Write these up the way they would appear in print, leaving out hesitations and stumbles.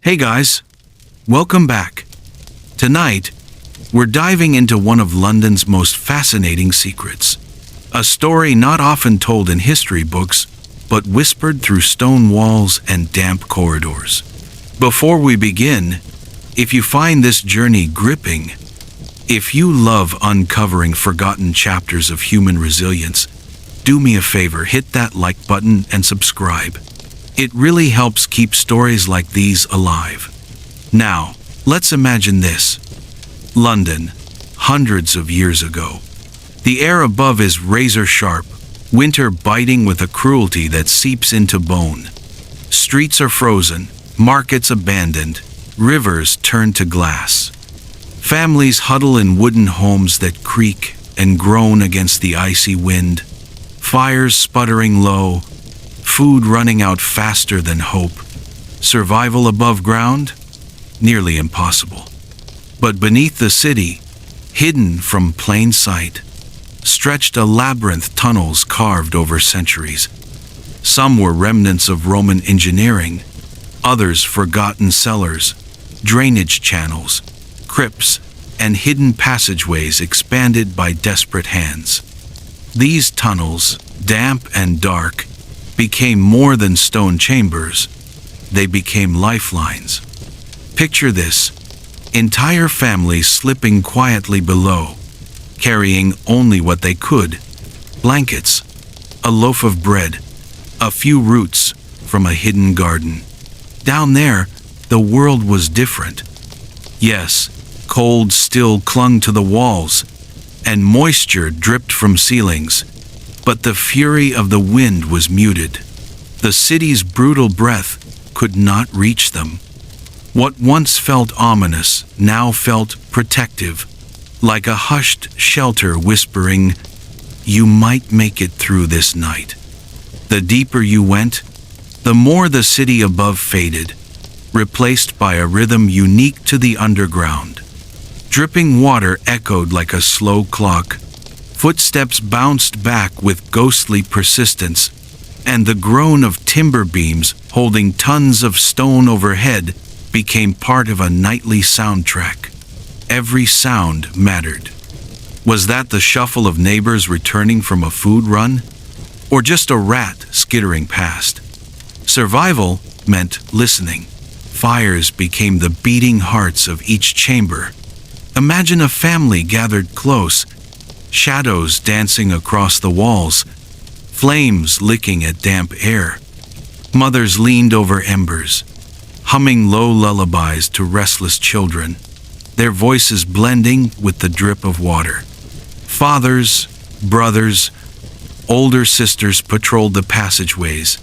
Hey guys, welcome back. Tonight, we're diving into one of London's most fascinating secrets. A story not often told in history books, but whispered through stone walls and damp corridors. Before we begin, if you find this journey gripping, if you love uncovering forgotten chapters of human resilience, do me a favor, hit that like button and subscribe. It really helps keep stories like these alive. Now, let's imagine this. London, hundreds of years ago. The air above is razor sharp, winter biting with a cruelty that seeps into bone. Streets are frozen, markets abandoned, rivers turn to glass. Families huddle in wooden homes that creak and groan against the icy wind. Fires sputtering low, food running out faster than hope. Survival above ground? Nearly impossible. But beneath the city, hidden from plain sight, stretched a labyrinth tunnels carved over centuries. Some were remnants of Roman engineering, others forgotten cellars, drainage channels, crypts, and hidden passageways expanded by desperate hands. These tunnels, damp and dark, became more than stone chambers. They became lifelines. Picture this: entire families slipping quietly below, carrying only what they could: blankets, a loaf of bread, a few roots from a hidden garden. Down there, the world was different. Yes, cold still clung to the walls, and moisture dripped from ceilings, but the fury of the wind was muted. The city's brutal breath could not reach them. What once felt ominous now felt protective, like a hushed shelter whispering, "You might make it through this night." The deeper you went, the more the city above faded, replaced by a rhythm unique to the underground. Dripping water echoed like a slow clock. Footsteps bounced back with ghostly persistence, and the groan of timber beams holding tons of stone overhead became part of a nightly soundtrack. Every sound mattered. Was that the shuffle of neighbors returning from a food run? Or just a rat skittering past? Survival meant listening. Fires became the beating hearts of each chamber. Imagine a family gathered close, shadows dancing across the walls, flames licking at damp air. Mothers leaned over embers, humming low lullabies to restless children, their voices blending with the drip of water. Fathers, brothers, older sisters patrolled the passageways,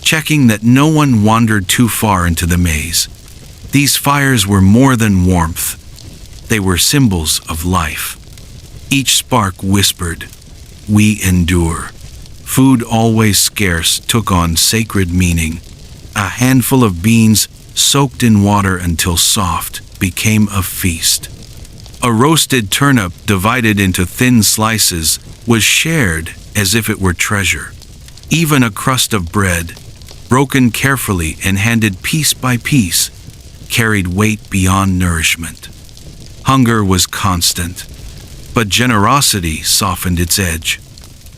checking that no one wandered too far into the maze. These fires were more than warmth. They were symbols of life. Each spark whispered, "We endure." Food, always scarce, took on sacred meaning. A handful of beans, soaked in water until soft, became a feast. A roasted turnip, divided into thin slices, was shared as if it were treasure. Even a crust of bread, broken carefully and handed piece by piece, carried weight beyond nourishment. Hunger was constant, but generosity softened its edge.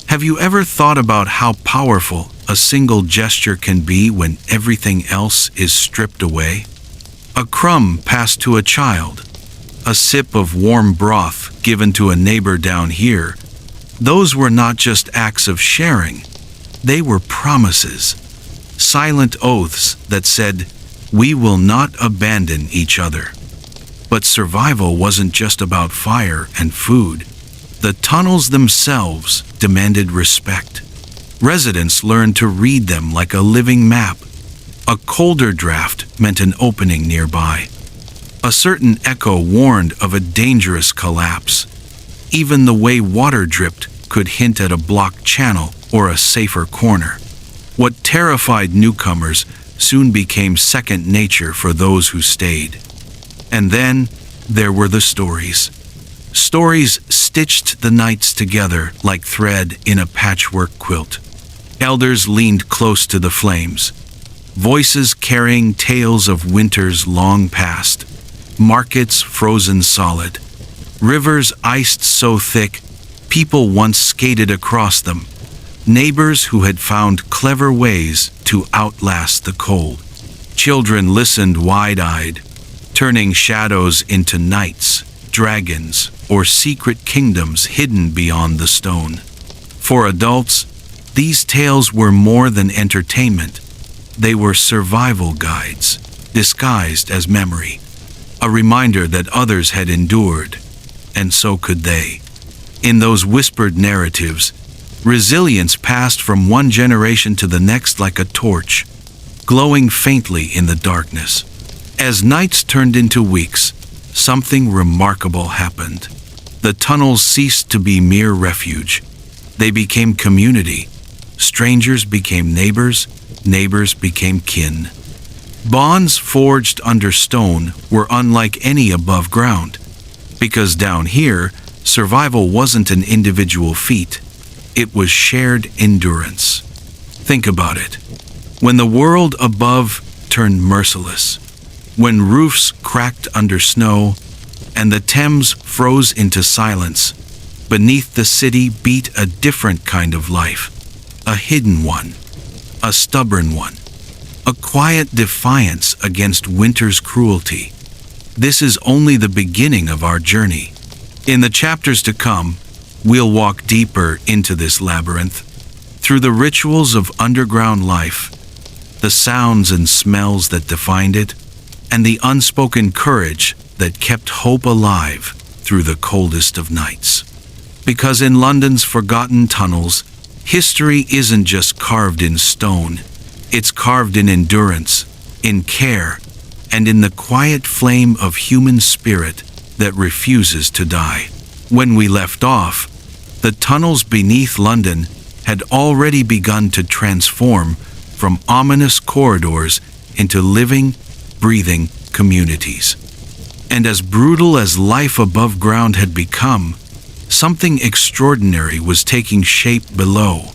Have you ever thought about how powerful a single gesture can be when everything else is stripped away? A crumb passed to a child, a sip of warm broth given to a neighbor down here. Those were not just acts of sharing, they were promises, silent oaths that said, "We will not abandon each other." But survival wasn't just about fire and food. The tunnels themselves demanded respect. Residents learned to read them like a living map. A colder draft meant an opening nearby. A certain echo warned of a dangerous collapse. Even the way water dripped could hint at a blocked channel or a safer corner. What terrified newcomers soon became second nature for those who stayed. And then there were the stories. Stories stitched the nights together like thread in a patchwork quilt. Elders leaned close to the flames, voices carrying tales of winters long past, markets frozen solid, rivers iced so thick people once skated across them, neighbors who had found clever ways to outlast the cold. Children listened wide-eyed, turning shadows into knights, dragons, or secret kingdoms hidden beyond the stone. For adults, these tales were more than entertainment. They were survival guides, disguised as memory, a reminder that others had endured, and so could they. In those whispered narratives, resilience passed from one generation to the next like a torch, glowing faintly in the darkness. As nights turned into weeks, something remarkable happened. The tunnels ceased to be mere refuge. They became community. Strangers became neighbors, neighbors became kin. Bonds forged under stone were unlike any above ground, because down here, survival wasn't an individual feat. It was shared endurance. Think about it. When the world above turned merciless, when roofs cracked under snow, and the Thames froze into silence, beneath the city beat a different kind of life. A hidden one, a stubborn one, a quiet defiance against winter's cruelty. This is only the beginning of our journey. In the chapters to come, we'll walk deeper into this labyrinth, through the rituals of underground life, the sounds and smells that defined it, and the unspoken courage that kept hope alive through the coldest of nights. Because in London's forgotten tunnels, history isn't just carved in stone, it's carved in endurance, in care, and in the quiet flame of human spirit that refuses to die. When we left off, the tunnels beneath London had already begun to transform from ominous corridors into living, breathing communities. And as brutal as life above ground had become, something extraordinary was taking shape below.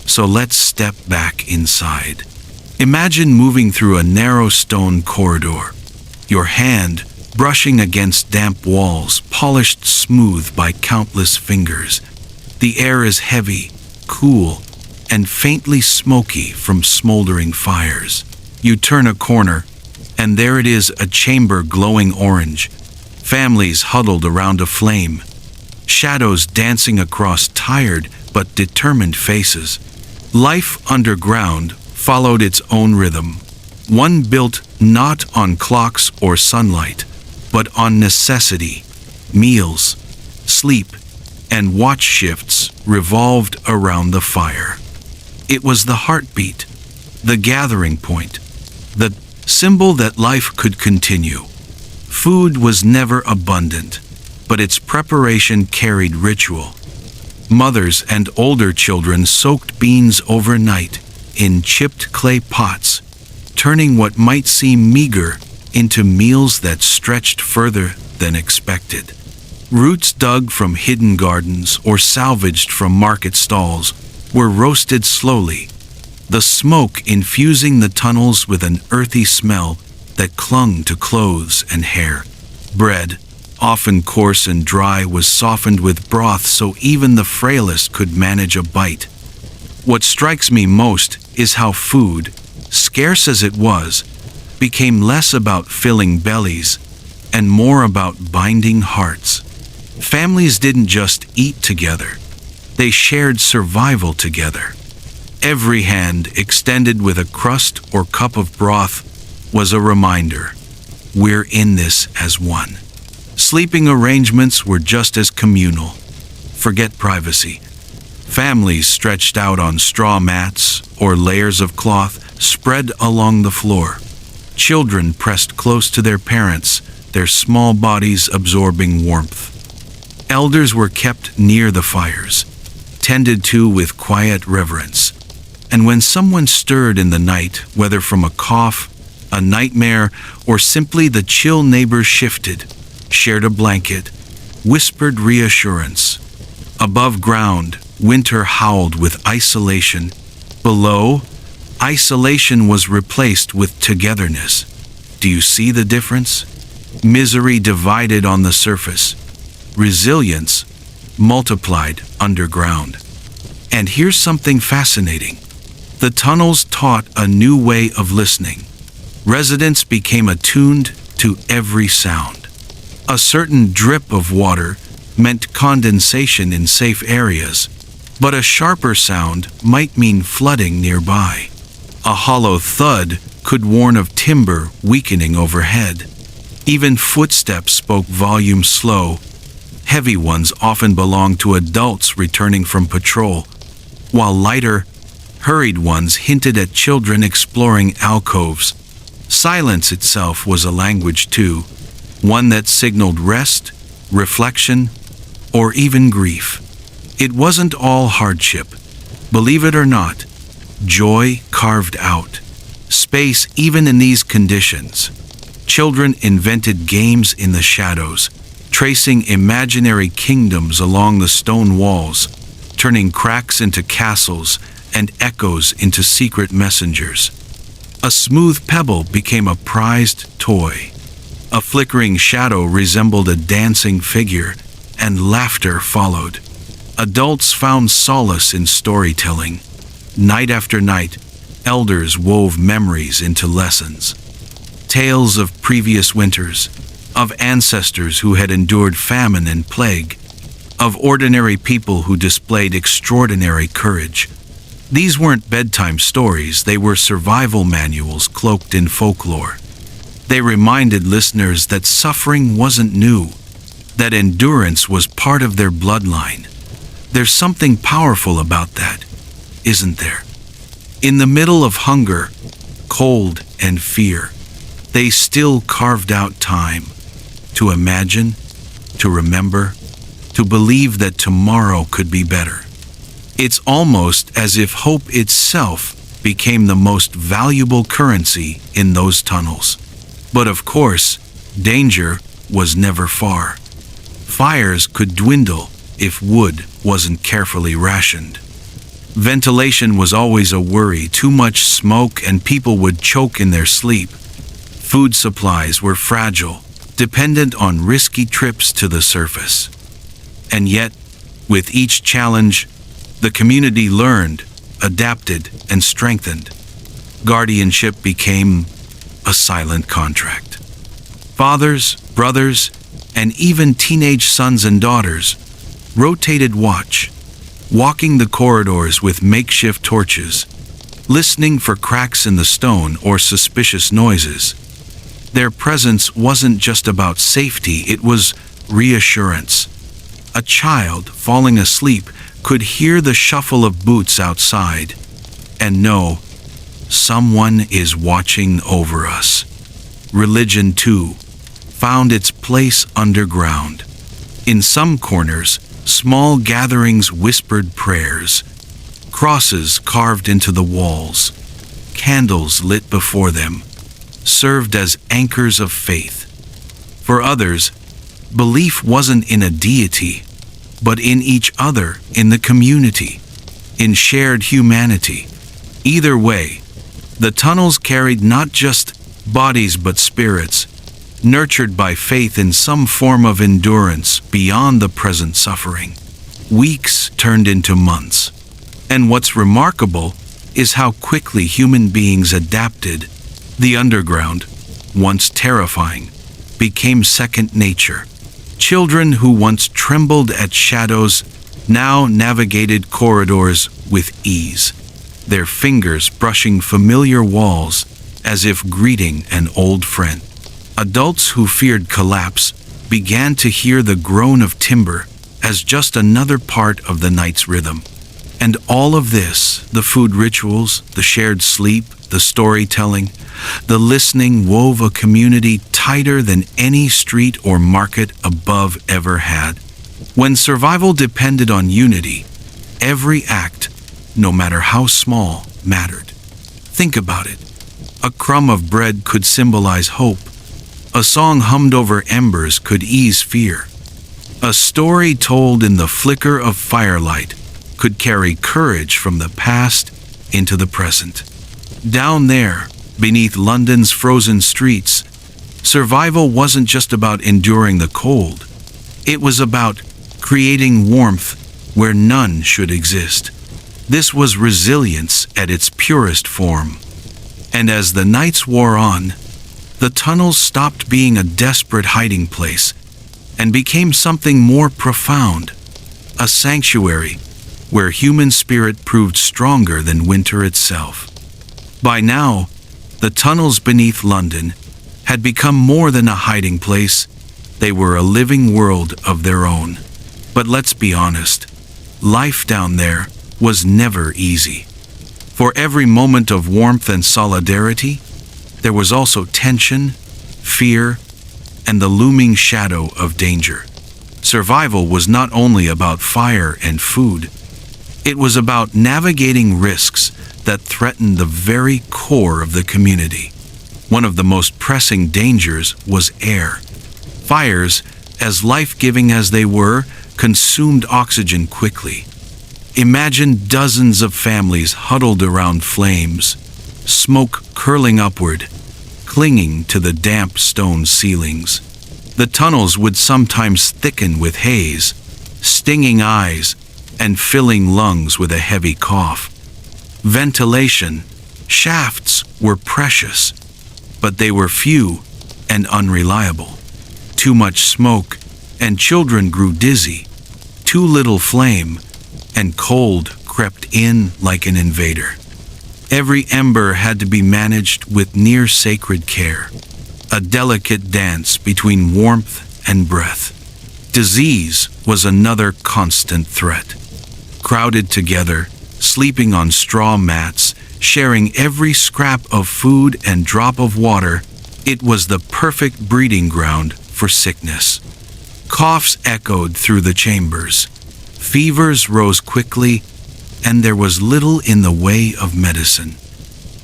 So let's step back inside. Imagine moving through a narrow stone corridor, your hand brushing against damp walls polished smooth by countless fingers. The air is heavy, cool, and faintly smoky from smoldering fires. You turn a corner, and there it is, a chamber glowing orange, families huddled around a flame, shadows dancing across tired but determined faces. Life underground followed its own rhythm, one built not on clocks or sunlight, but on necessity. Meals, sleep, and watch shifts revolved around the fire. It was the heartbeat, the gathering point, the symbol that life could continue. Food was never abundant, but its preparation carried ritual. Mothers and older children soaked beans overnight in chipped clay pots, turning what might seem meager into meals that stretched further than expected. Roots dug from hidden gardens or salvaged from market stalls were roasted slowly, the smoke infusing the tunnels with an earthy smell that clung to clothes and hair. Bread, often coarse and dry, was softened with broth so even the frailest could manage a bite. What strikes me most is how food, scarce as it was, became less about filling bellies and more about binding hearts. Families didn't just eat together, they shared survival together. Every hand extended with a crust or cup of broth was a reminder, we're in this as one. Sleeping arrangements were just as communal. Forget privacy. Families stretched out on straw mats or layers of cloth spread along the floor. Children pressed close to their parents, their small bodies absorbing warmth. Elders were kept near the fires, tended to with quiet reverence. And when someone stirred in the night, whether from a cough, a nightmare, or simply the chill neighbors shifted, shared a blanket, whispered reassurance. Above ground, winter howled with isolation. Below, Isolation was replaced with togetherness. Do you see the difference? Misery divided on the surface. Resilience multiplied underground. And here's something fascinating. The tunnels taught a new way of listening. Residents became attuned to every sound. A certain drip of water meant condensation in safe areas, but a sharper sound might mean flooding nearby. A hollow thud could warn of timber weakening overhead. Even footsteps spoke volume slow. Heavy ones often belonged to adults returning from patrol, while lighter, hurried ones hinted at children exploring alcoves. Silence itself was a language too, one that signaled rest, reflection, or even grief. It wasn't all hardship. Believe it or not, joy carved out space even in these conditions. Children invented games in the shadows, tracing imaginary kingdoms along the stone walls, turning cracks into castles and echoes into secret messengers. A smooth pebble became a prized toy. A flickering shadow resembled a dancing figure, and laughter followed. Adults found solace in storytelling. Night after night, elders wove memories into lessons. Tales of previous winters, of ancestors who had endured famine and plague, of ordinary people who displayed extraordinary courage. These weren't bedtime stories, they were survival manuals cloaked in folklore. They reminded listeners that suffering wasn't new, that endurance was part of their bloodline. There's something powerful about that, isn't there? In the middle of hunger, cold, and fear, they still carved out time to imagine, to remember, to believe that tomorrow could be better. It's almost as if hope itself became the most valuable currency in those tunnels. But of course, danger was never far. Fires could dwindle if wood wasn't carefully rationed. Ventilation was always a worry. Too much smoke and people would choke in their sleep. Food supplies were fragile, dependent on risky trips to the surface. And yet, with each challenge, the community learned, adapted, and strengthened. Guardianship became a silent contract. Fathers, brothers, and even teenage sons and daughters rotated watch, walking the corridors with makeshift torches, listening for cracks in the stone or suspicious noises. Their presence wasn't just about safety, it was reassurance. A child falling asleep could hear the shuffle of boots outside and know someone is watching over us. Religion, too, found its place underground. In some corners, small gatherings whispered prayers, crosses carved into the walls, candles lit before them, served as anchors of faith. For others, belief wasn't in a deity, but in each other, in the community, in shared humanity. Either way, the tunnels carried not just bodies but spirits, nurtured by faith in some form of endurance beyond the present suffering. Weeks turned into months. And what's remarkable is how quickly human beings adapted. The underground, once terrifying, became second nature. Children who once trembled at shadows now navigated corridors with ease, their fingers brushing familiar walls as if greeting an old friend. Adults who feared collapse began to hear the groan of timber as just another part of the night's rhythm. And all of this, the food rituals, the shared sleep, the storytelling, the listening, wove a community tighter than any street or market above ever had. When survival depended on unity, every act, no matter how small, mattered. Think about it. A crumb of bread could symbolize hope. A song hummed over embers could ease fear. A story told in the flicker of firelight could carry courage from the past into the present. Down there, beneath London's frozen streets, survival wasn't just about enduring the cold. It was about creating warmth where none should exist. This was resilience at its purest form. And as the nights wore on, the tunnels stopped being a desperate hiding place and became something more profound, a sanctuary where human spirit proved stronger than winter itself. By now, the tunnels beneath London had become more than a hiding place. They were a living world of their own. But let's be honest, life down there was never easy. For every moment of warmth and solidarity, there was also tension, fear, and the looming shadow of danger. Survival was not only about fire and food, it was about navigating risks that threatened the very core of the community. One of the most pressing dangers was air. Fires, as life-giving as they were, consumed oxygen quickly. Imagine dozens of families huddled around flames, smoke curling upward, clinging to the damp stone ceilings. The tunnels would sometimes thicken with haze, stinging eyes, and filling lungs with a heavy cough. Ventilation shafts were precious, but they were few and unreliable. Too much smoke, and children grew dizzy. Too little flame, and cold crept in like an invader. Every ember had to be managed with near-sacred care, a delicate dance between warmth and breath. Disease was another constant threat. Crowded together, sleeping on straw mats, sharing every scrap of food and drop of water, it was the perfect breeding ground for sickness. Coughs echoed through the chambers. Fevers rose quickly, and there was little in the way of medicine.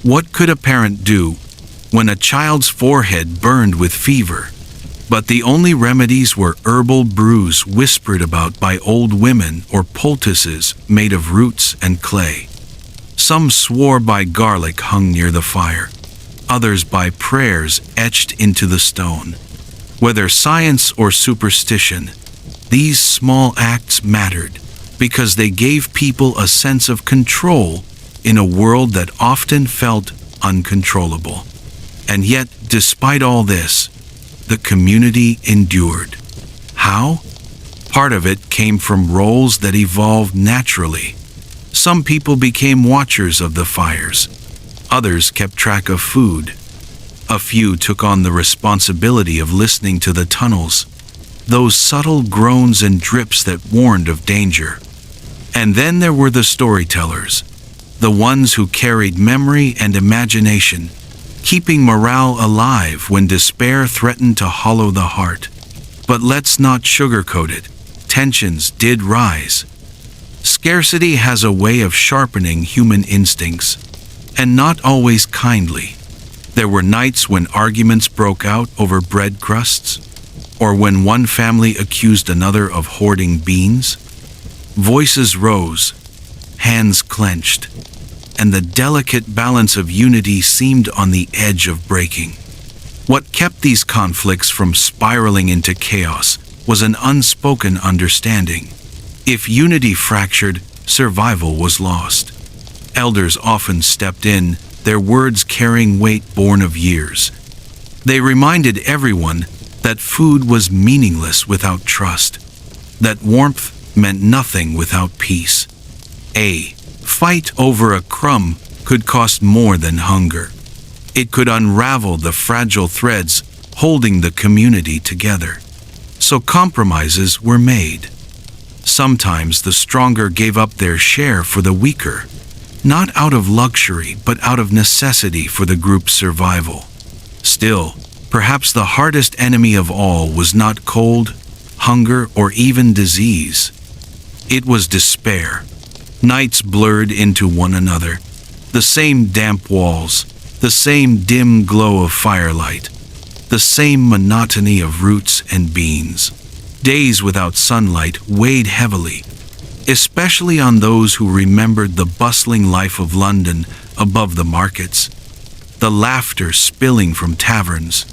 What could a parent do when a child's forehead burned with fever? But the only remedies were herbal brews whispered about by old women or poultices made of roots and clay. Some swore by garlic hung near the fire, others by prayers etched into the stone. Whether science or superstition, these small acts mattered because they gave people a sense of control in a world that often felt uncontrollable. And yet, despite all this, the community endured. How? Part of it came from roles that evolved naturally. Some people became watchers of the fires. Others kept track of food. A few took on the responsibility of listening to the tunnels, those subtle groans and drips that warned of danger. And then there were the storytellers, the ones who carried memory and imagination, keeping morale alive when despair threatened to hollow the heart. But let's not sugarcoat it. Tensions did rise. Scarcity has a way of sharpening human instincts, and not always kindly. There were nights when arguments broke out over bread crusts, or when one family accused another of hoarding beans. Voices rose, hands clenched, and the delicate balance of unity seemed on the edge of breaking. What kept these conflicts from spiraling into chaos was an unspoken understanding. If unity fractured, survival was lost. Elders often stepped in, their words carrying weight born of years. They reminded everyone that food was meaningless without trust, that warmth meant nothing without peace. A fight over a crumb could cost more than hunger. It could unravel the fragile threads holding the community together. So compromises were made. Sometimes the stronger gave up their share for the weaker, not out of luxury but out of necessity for the group's survival. Still, perhaps the hardest enemy of all was not cold, hunger, or even disease. It was despair. Nights blurred into one another. The same damp walls, the same dim glow of firelight, the same monotony of roots and beans. Days without sunlight weighed heavily, especially on those who remembered the bustling life of London above the markets, the laughter spilling from taverns,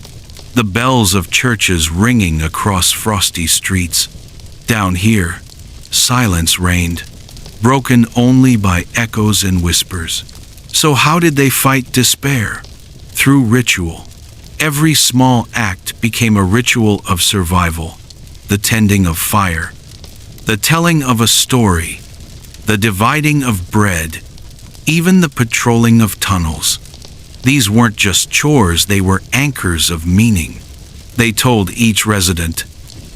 the bells of churches ringing across frosty streets. Down here, silence reigned, broken only by echoes and whispers. So how did they fight despair? Through ritual. Every small act became a ritual of survival. The tending of fire, the telling of a story, the dividing of bread, even the patrolling of tunnels. These weren't just chores, they were anchors of meaning. They told each resident,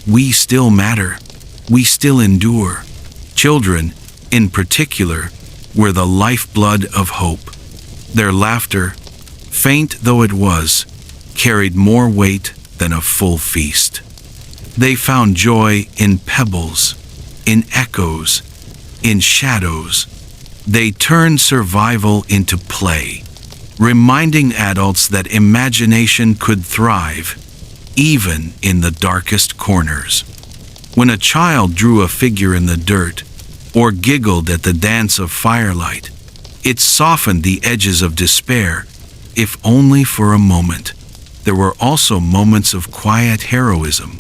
we still matter, we still endure. Children, in particular, were the lifeblood of hope. Their laughter, faint though it was, carried more weight than a full feast. They found joy in pebbles, in echoes, in shadows. They turned survival into play, reminding adults that imagination could thrive, even in the darkest corners. When a child drew a figure in the dirt, or giggled at the dance of firelight, it softened the edges of despair, if only for a moment. There were also moments of quiet heroism.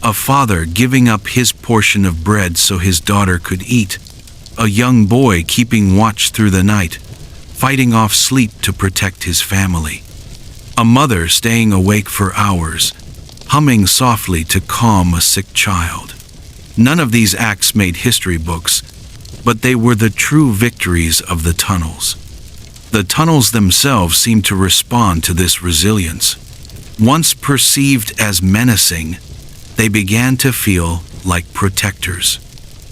A father giving up his portion of bread so his daughter could eat. A young boy keeping watch through the night, fighting off sleep to protect his family. A mother staying awake for hours, humming softly to calm a sick child. None of these acts made history books, but they were the true victories of the tunnels. The tunnels themselves seemed to respond to this resilience. Once perceived as menacing, they began to feel like protectors.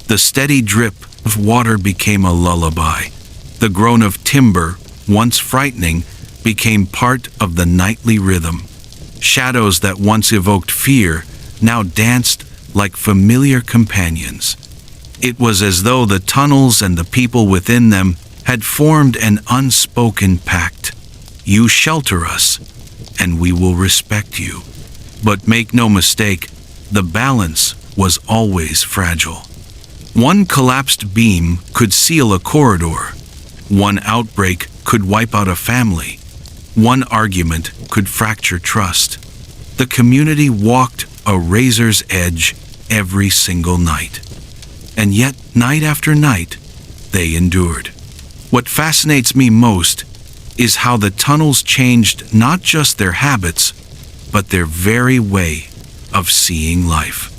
The steady drip of water became a lullaby. The groan of timber, once frightening, became part of the nightly rhythm. Shadows that once evoked fear now danced like familiar companions. It was as though the tunnels and the people within them had formed an unspoken pact. You shelter us, and we will respect you. But make no mistake, the balance was always fragile. One collapsed beam could seal a corridor. One outbreak could wipe out a family. One argument could fracture trust. The community walked a razor's edge every single night. And yet, night after night, they endured. What fascinates me most is how the tunnels changed not just their habits, but their very way of seeing life.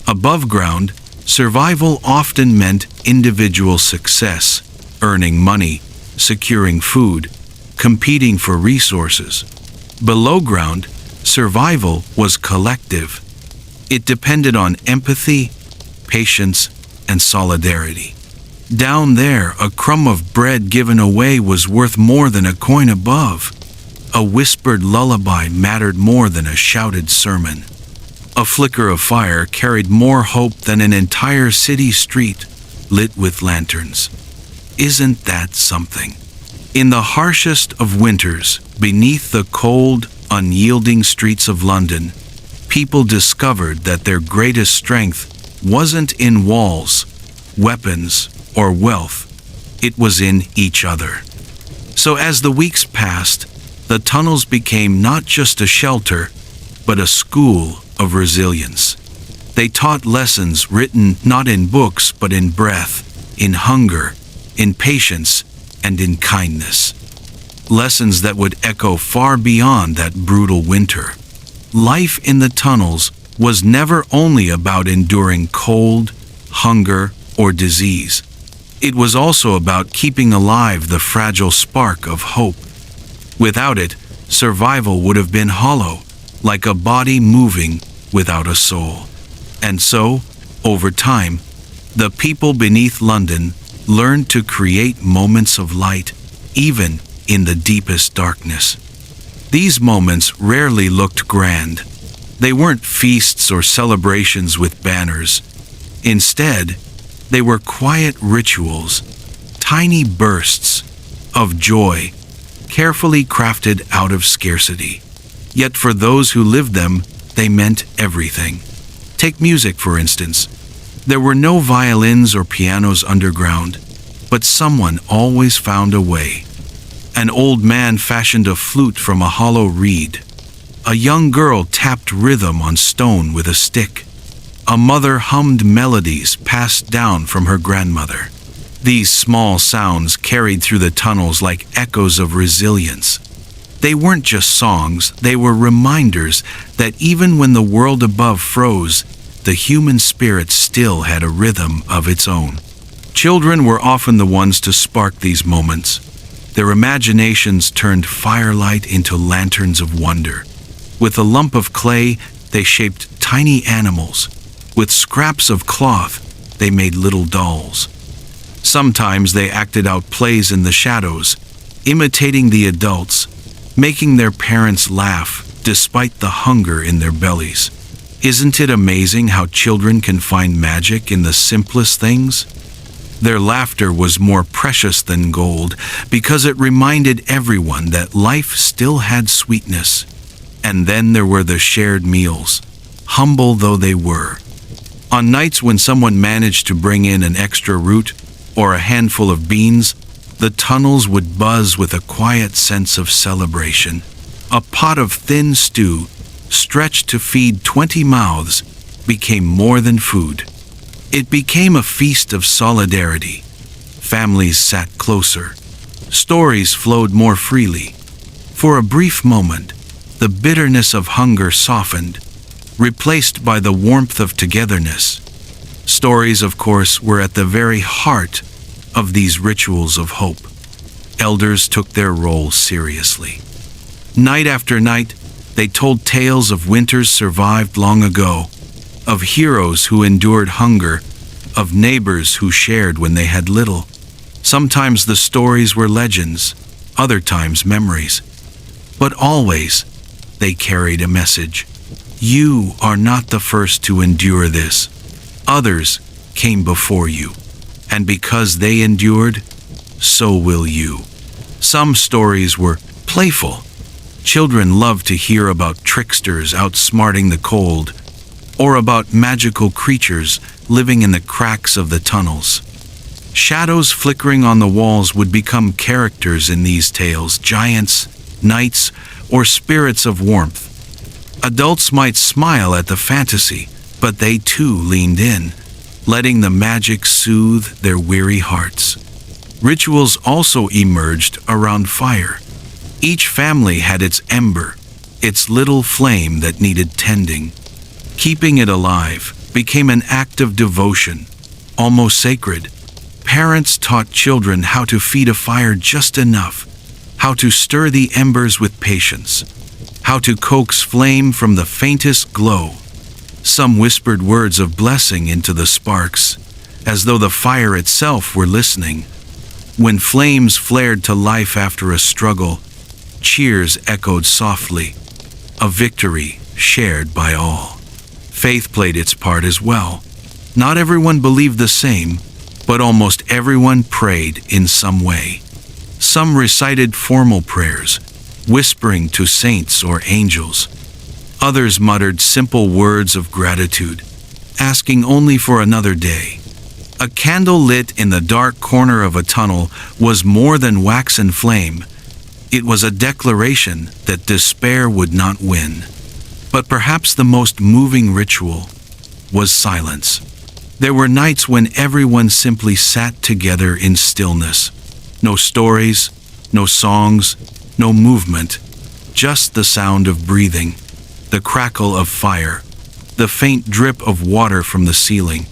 Above ground, survival often meant individual success, earning money, securing food, competing for resources. Below ground, survival was collective. It depended on empathy, patience, and solidarity. Down there, a crumb of bread given away was worth more than a coin above. A whispered lullaby mattered more than a shouted sermon. A flicker of fire carried more hope than an entire city street lit with lanterns. Isn't that something? In the harshest of winters, beneath the cold, unyielding streets of London, people discovered that their greatest strength wasn't in walls, weapons, or wealth. It was in each other. So as the weeks passed, the tunnels became not just a shelter, but a school of resilience. They taught lessons written not in books, but in breath, in hunger, in patience, and in kindness. Lessons that would echo far beyond that brutal winter. Life in the tunnels was never only about enduring cold, hunger, or disease. It was also about keeping alive the fragile spark of hope. Without it, survival would have been hollow, like a body moving without a soul. And so, over time, the people beneath London learned to create moments of light, even in the deepest darkness. These moments rarely looked grand. They weren't feasts or celebrations with banners. Instead, they were quiet rituals, tiny bursts of joy, carefully crafted out of scarcity. Yet for those who lived them, they meant everything. Take music, for instance. There were no violins or pianos underground, but someone always found a way. An old man fashioned a flute from a hollow reed. A young girl tapped rhythm on stone with a stick. A mother hummed melodies passed down from her grandmother. These small sounds carried through the tunnels like echoes of resilience. They weren't just songs, they were reminders that even when the world above froze, the human spirit still had a rhythm of its own. Children were often the ones to spark these moments. Their imaginations turned firelight into lanterns of wonder. With a lump of clay, they shaped tiny animals. With scraps of cloth, they made little dolls. Sometimes they acted out plays in the shadows, imitating the adults, making their parents laugh despite the hunger in their bellies. Isn't it amazing how children can find magic in the simplest things? Their laughter was more precious than gold because it reminded everyone that life still had sweetness. And then there were the shared meals, humble though they were. On nights when someone managed to bring in an extra root or a handful of beans, the tunnels would buzz with a quiet sense of celebration. A pot of thin stew, stretched to feed 20 mouths, became more than food. It became a feast of solidarity. Families sat closer. Stories flowed more freely. For a brief moment, the bitterness of hunger softened, replaced by the warmth of togetherness. Stories, of course, were at the very heart of these rituals of hope. Elders took their role seriously. Night after night, they told tales of winters survived long ago, of heroes who endured hunger, of neighbors who shared when they had little. Sometimes the stories were legends, other times memories. But always, they carried a message. You are not the first to endure this. Others came before you. And because they endured, so will you. Some stories were playful. Children loved to hear about tricksters outsmarting the cold, or about magical creatures living in the cracks of the tunnels. Shadows flickering on the walls would become characters in these tales, giants, knights, or spirits of warmth. Adults might smile at the fantasy, but they too leaned in, letting the magic soothe their weary hearts. Rituals also emerged around fire. Each family had its ember, its little flame that needed tending. Keeping it alive became an act of devotion, almost sacred. Parents taught children how to feed a fire just enough, how to stir the embers with patience, how to coax flame from the faintest glow. Some whispered words of blessing into the sparks, as though the fire itself were listening. When flames flared to life after a struggle, cheers echoed softly, a victory shared by all. Faith played its part as well. Not everyone believed the same, but almost everyone prayed in some way. Some recited formal prayers, whispering to saints or angels. Others muttered simple words of gratitude, asking only for another day. A candle lit in the dark corner of a tunnel was more than wax and flame. It was a declaration that despair would not win. But perhaps the most moving ritual was silence. There were nights when everyone simply sat together in stillness. No stories, no songs, no movement, just the sound of breathing, the crackle of fire, the faint drip of water from the ceiling.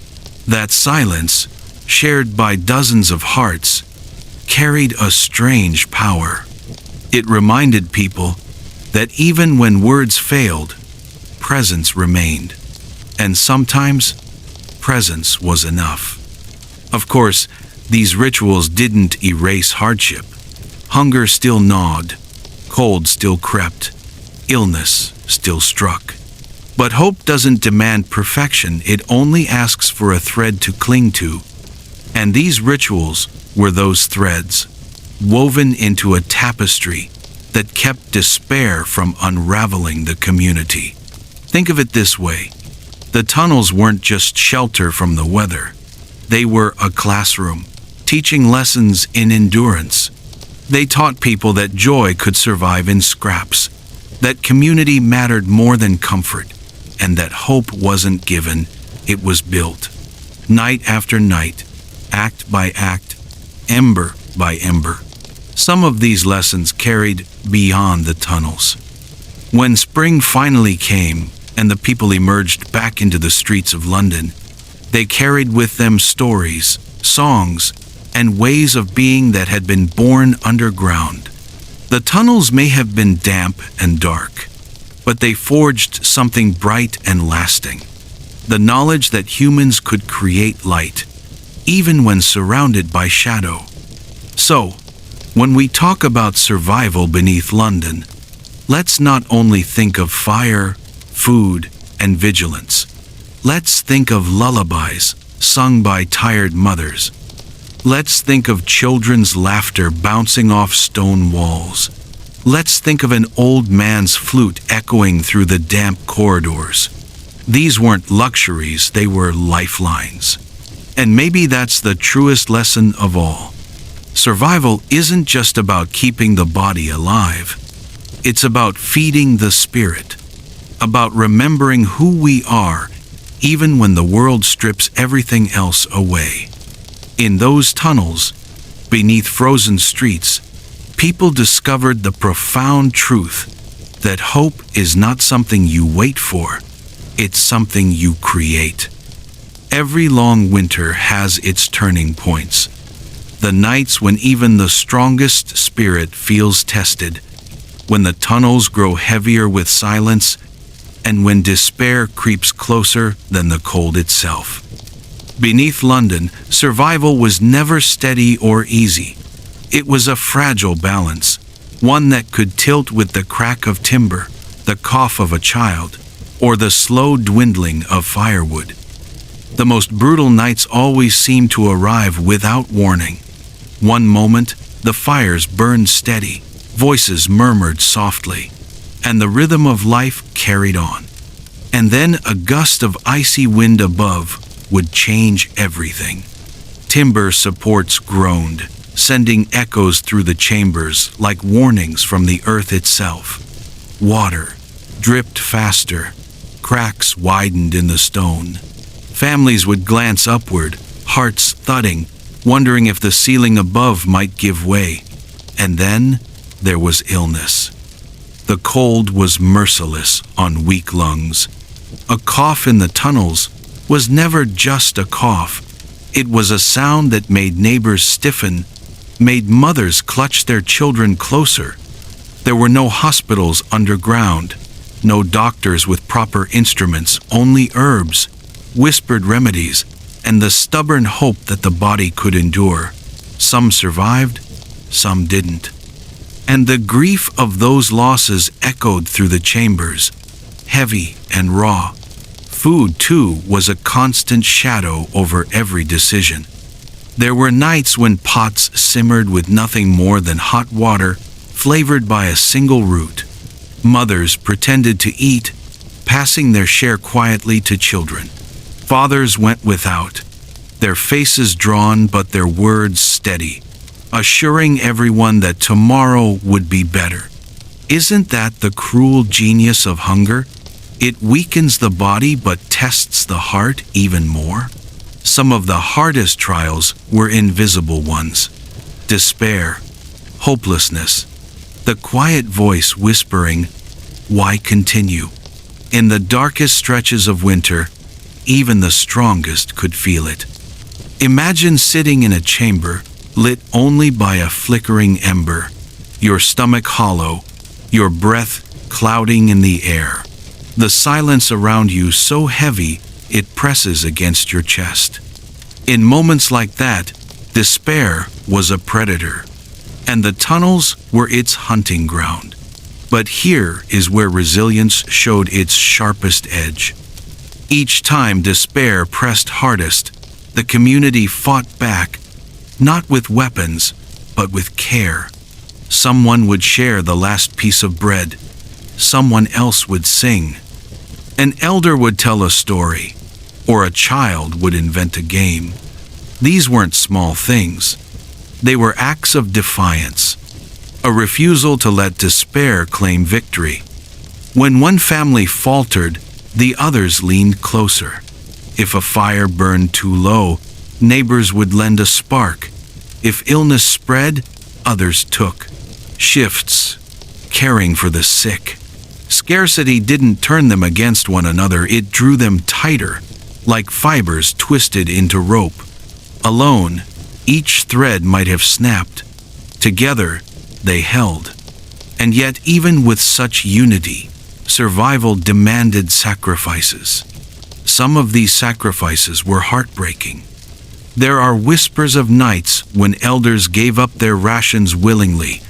That silence, shared by dozens of hearts, carried a strange power. It reminded people that even when words failed, presence remained. And sometimes, presence was enough. Of course, these rituals didn't erase hardship. Hunger still gnawed, cold still crept, illness still struck. But hope doesn't demand perfection, it only asks for a thread to cling to. And these rituals were those threads, woven into a tapestry that kept despair from unraveling the community. Think of it this way. The tunnels weren't just shelter from the weather. They were a classroom, teaching lessons in endurance, They taught people that joy could survive in scraps, that community mattered more than comfort, and that hope wasn't given, it was built. Night after night, act by act, ember by ember. Some of these lessons carried beyond the tunnels. When spring finally came and the people emerged back into the streets of London, they carried with them stories, songs, and ways of being that had been born underground. The tunnels may have been damp and dark, but they forged something bright and lasting. The knowledge that humans could create light, even when surrounded by shadow. So, when we talk about survival beneath London, let's not only think of fire, food, and vigilance. Let's think of lullabies sung by tired mothers. Let's think of children's laughter bouncing off stone walls. Let's think of an old man's flute echoing through the damp corridors. These weren't luxuries, they were lifelines. And maybe that's the truest lesson of all. Survival isn't just about keeping the body alive. It's about feeding the spirit, about remembering who we are, even when the world strips everything else away. In those tunnels, beneath frozen streets, people discovered the profound truth that hope is not something you wait for, it's something you create. Every long winter has its turning points. The nights when even the strongest spirit feels tested, when the tunnels grow heavier with silence, and when despair creeps closer than the cold itself. Beneath London, survival was never steady or easy. It was a fragile balance, one that could tilt with the crack of timber, the cough of a child, or the slow dwindling of firewood. The most brutal nights always seemed to arrive without warning. One moment, the fires burned steady, voices murmured softly, and the rhythm of life carried on. And then a gust of icy wind above would change everything. Timber supports groaned, sending echoes through the chambers like warnings from the earth itself. Water dripped faster, cracks widened in the stone. Families would glance upward, hearts thudding, wondering if the ceiling above might give way. And then there was illness. The cold was merciless on weak lungs. A cough in the tunnels was never just a cough. It was a sound that made neighbors stiffen, made mothers clutch their children closer. There were no hospitals underground, no doctors with proper instruments, only herbs, whispered remedies, and the stubborn hope that the body could endure. Some survived, some didn't. And the grief of those losses echoed through the chambers, heavy and raw. Food, too, was a constant shadow over every decision. There were nights when pots simmered with nothing more than hot water, flavored by a single root. Mothers pretended to eat, passing their share quietly to children. Fathers went without, their faces drawn but their words steady, assuring everyone that tomorrow would be better. Isn't that the cruel genius of hunger? It weakens the body but tests the heart even more. Some of the hardest trials were invisible ones. Despair, hopelessness, the quiet voice whispering, "Why continue?" In the darkest stretches of winter, even the strongest could feel it. Imagine sitting in a chamber, lit only by a flickering ember, your stomach hollow, your breath clouding in the air. The silence around you so heavy it presses against your chest. In moments like that, despair was a predator, and the tunnels were its hunting ground. But here is where resilience showed its sharpest edge. Each time despair pressed hardest, the community fought back, not with weapons, but with care. Someone would share the last piece of bread. Someone else would sing. An elder would tell a story, or a child would invent a game. These weren't small things. They were acts of defiance, a refusal to let despair claim victory. When one family faltered, the others leaned closer. If a fire burned too low, neighbors would lend a spark. If illness spread, others took shifts, caring for the sick. Scarcity didn't turn them against one another, it drew them tighter, like fibers twisted into rope. Alone, each thread might have snapped. Together, they held. And yet, even with such unity, survival demanded sacrifices. Some of these sacrifices were heartbreaking. There are whispers of nights when elders gave up their rations willingly,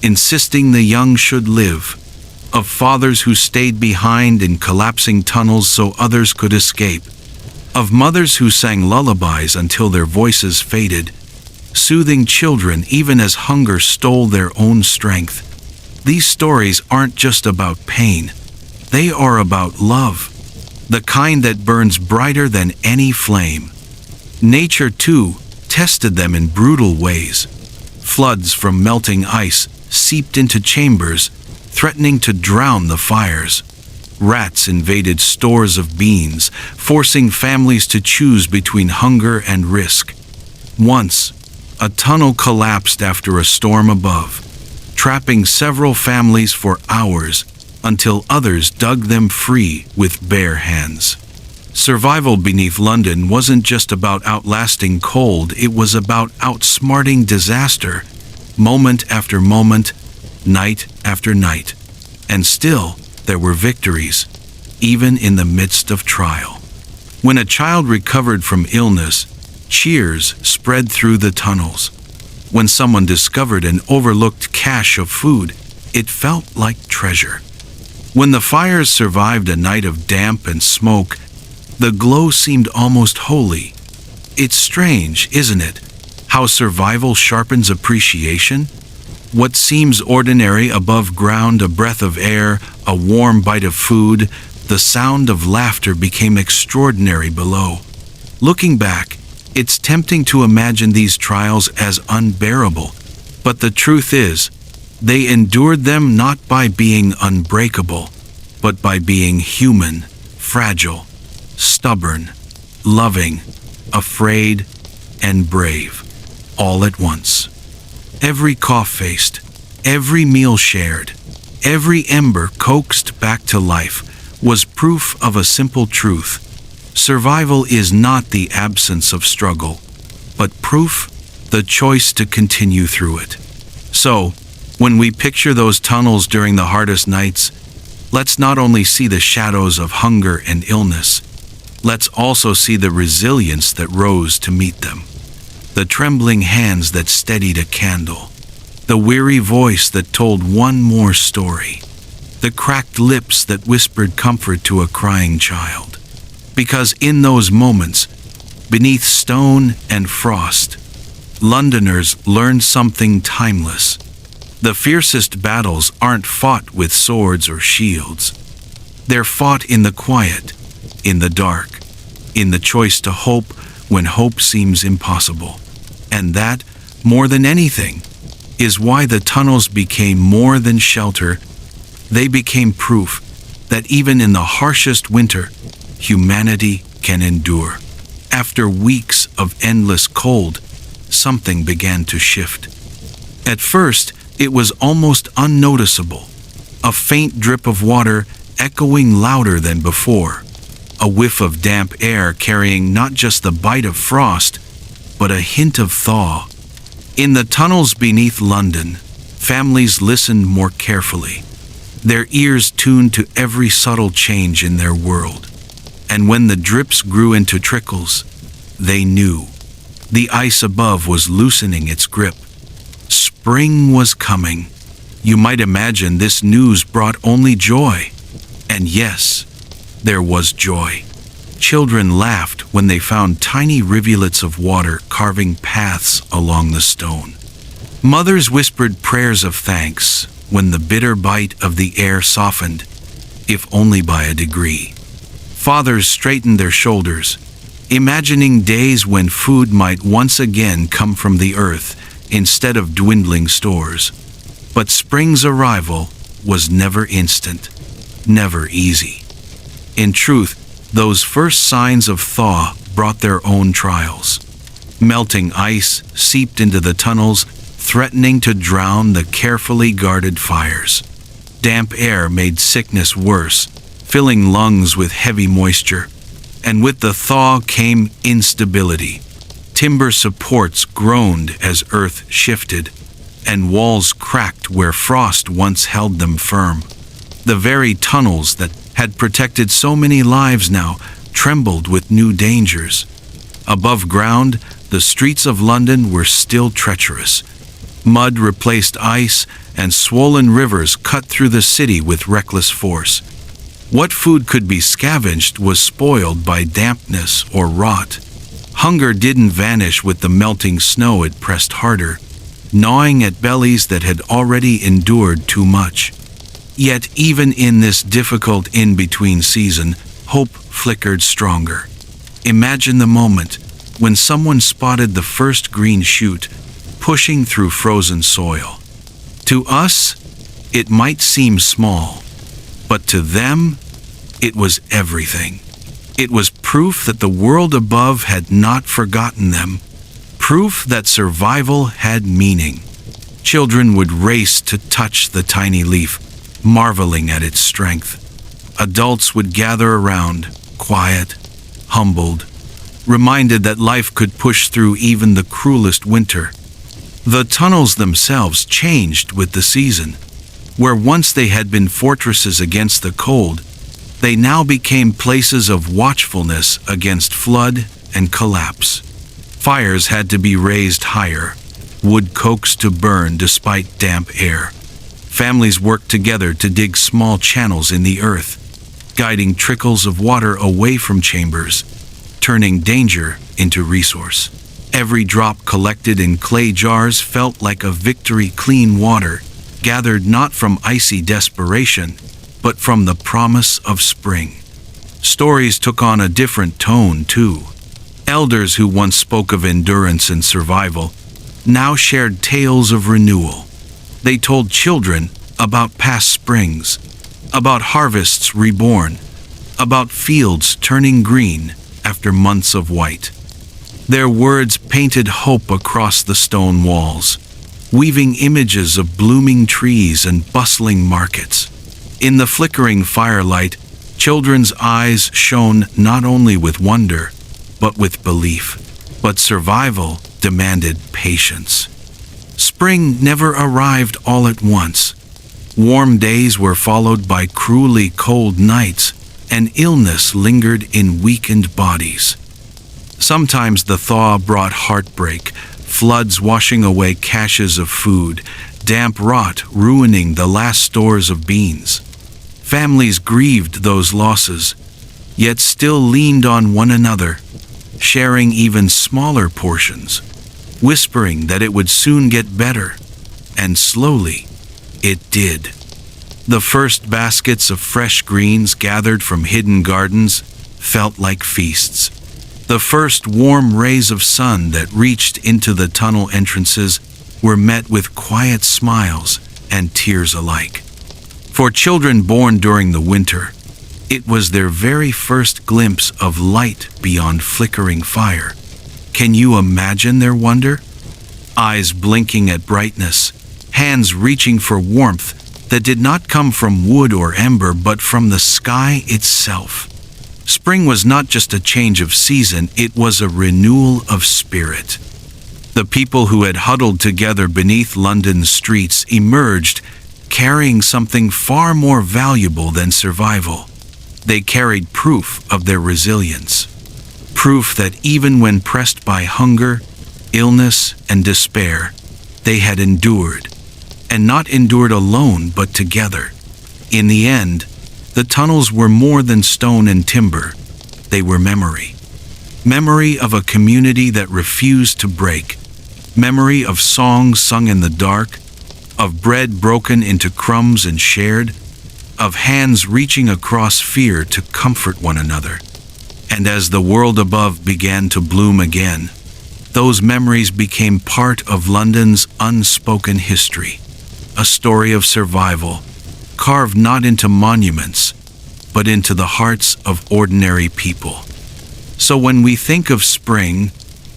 insisting the young should live, of fathers who stayed behind in collapsing tunnels so others could escape, of mothers who sang lullabies until their voices faded, soothing children even as hunger stole their own strength. These stories aren't just about pain, they are about love, the kind that burns brighter than any flame. Nature, too, tested them in brutal ways. Floods from melting ice seeped into chambers, threatening to drown the fires. Rats invaded stores of beans, forcing families to choose between hunger and risk. Once, a tunnel collapsed after a storm above, trapping several families for hours until others dug them free with bare hands. Survival beneath London wasn't just about outlasting cold, it was about outsmarting disaster, moment after moment, night after night. And still, there were victories, even in the midst of trial. When a child recovered from illness, cheers spread through the tunnels. When someone discovered an overlooked cache of food, it felt like treasure. When the fires survived a night of damp and smoke, the glow seemed almost holy. It's strange, isn't it, how survival sharpens appreciation? What seems ordinary above ground, a breath of air, a warm bite of food, the sound of laughter became extraordinary below. Looking back, it's tempting to imagine these trials as unbearable, but the truth is, they endured them not by being unbreakable, but by being human, fragile, stubborn, loving, afraid, and brave, all at once. Every cough faced, every meal shared, every ember coaxed back to life was proof of a simple truth. Survival is not the absence of struggle, but proof, the choice to continue through it. So, when we picture those tunnels during the hardest nights, let's not only see the shadows of hunger and illness, let's also see the resilience that rose to meet them. The trembling hands that steadied a candle, the weary voice that told one more story, the cracked lips that whispered comfort to a crying child. Because in those moments, beneath stone and frost, Londoners learned something timeless. The fiercest battles aren't fought with swords or shields. They're fought in the quiet, in the dark, in the choice to hope when hope seems impossible. And that, more than anything, is why the tunnels became more than shelter. They became proof that even in the harshest winter, humanity can endure. After weeks of endless cold, something began to shift. At first, it was almost unnoticeable. A faint drip of water echoing louder than before. A whiff of damp air carrying not just the bite of frost, but a hint of thaw. In the tunnels beneath London, families listened more carefully, their ears tuned to every subtle change in their world. And when the drips grew into trickles, they knew. The ice above was loosening its grip. Spring was coming. You might imagine this news brought only joy. And yes, there was joy. Children laughed when they found tiny rivulets of water carving paths along the stone. Mothers whispered prayers of thanks when the bitter bite of the air softened, if only by a degree. Fathers straightened their shoulders, imagining days when food might once again come from the earth instead of dwindling stores. But spring's arrival was never instant, never easy. In truth, those first signs of thaw brought their own trials. Melting ice seeped into the tunnels, threatening to drown the carefully guarded fires. Damp air made sickness worse, filling lungs with heavy moisture. And with the thaw came instability. Timber supports groaned as earth shifted, and walls cracked where frost once held them firm. The very tunnels that had protected so many lives now trembled with new dangers. Above ground, the streets of London were still treacherous. Mud replaced ice, and swollen rivers cut through the city with reckless force. What food could be scavenged was spoiled by dampness or rot. Hunger didn't vanish with the melting snow, it pressed harder, gnawing at bellies that had already endured too much. Yet even in this difficult in-between season, hope flickered stronger. Imagine the moment when someone spotted the first green shoot pushing through frozen soil. To us, it might seem small, but to them, it was everything. It was proof that the world above had not forgotten them, proof that survival had meaning. Children would race to touch the tiny leaf, marveling at its strength. Adults would gather around, quiet, humbled, reminded that life could push through even the cruelest winter. The tunnels themselves changed with the season. Where once they had been fortresses against the cold, they now became places of watchfulness against flood and collapse. Fires had to be raised higher, wood coaxed to burn despite damp air. Families worked together to dig small channels in the earth, guiding trickles of water away from chambers, turning danger into resource. Every drop collected in clay jars felt like a victory. Clean water, gathered not from icy desperation, but from the promise of spring. Stories took on a different tone, too. Elders who once spoke of endurance and survival now shared tales of renewal. They told children about past springs, about harvests reborn, about fields turning green after months of white. Their words painted hope across the stone walls, weaving images of blooming trees and bustling markets. In the flickering firelight, children's eyes shone not only with wonder, but with belief. But survival demanded patience. Spring never arrived all at once. Warm days were followed by cruelly cold nights, and illness lingered in weakened bodies. Sometimes the thaw brought heartbreak, floods washing away caches of food, damp rot ruining the last stores of beans. Families grieved those losses, yet still leaned on one another, sharing even smaller portions, whispering that it would soon get better. And slowly, it did. The first baskets of fresh greens gathered from hidden gardens felt like feasts. The first warm rays of sun that reached into the tunnel entrances were met with quiet smiles and tears alike. For children born during the winter, it was their very first glimpse of light beyond flickering fire. Can you imagine their wonder? Eyes blinking at brightness, hands reaching for warmth that did not come from wood or ember but from the sky itself. Spring was not just a change of season, it was a renewal of spirit. The people who had huddled together beneath London's streets emerged carrying something far more valuable than survival. They carried proof of their resilience. Proof that even when pressed by hunger, illness, and despair, they had endured. And not endured alone, but together. In the end, the tunnels were more than stone and timber. They were memory. Memory of a community that refused to break. Memory of songs sung in the dark, of bread broken into crumbs and shared, of hands reaching across fear to comfort one another. And as the world above began to bloom again, those memories became part of London's unspoken history. a story of survival, carved not into monuments, but into the hearts of ordinary people. So when we think of spring,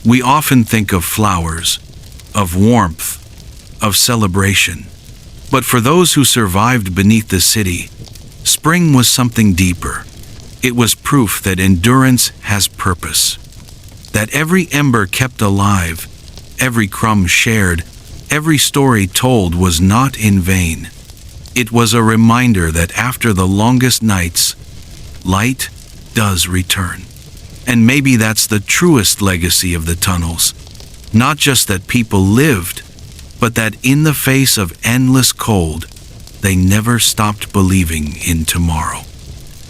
we often think of flowers, of warmth, of celebration. But for those who survived beneath the city, spring was something deeper. It was proof that endurance has purpose, that every ember kept alive, every crumb shared, every story told was not in vain. It was a reminder that after the longest nights, light does return. And maybe that's the truest legacy of the tunnels. Not just that people lived, but that in the face of endless cold, they never stopped believing in tomorrow.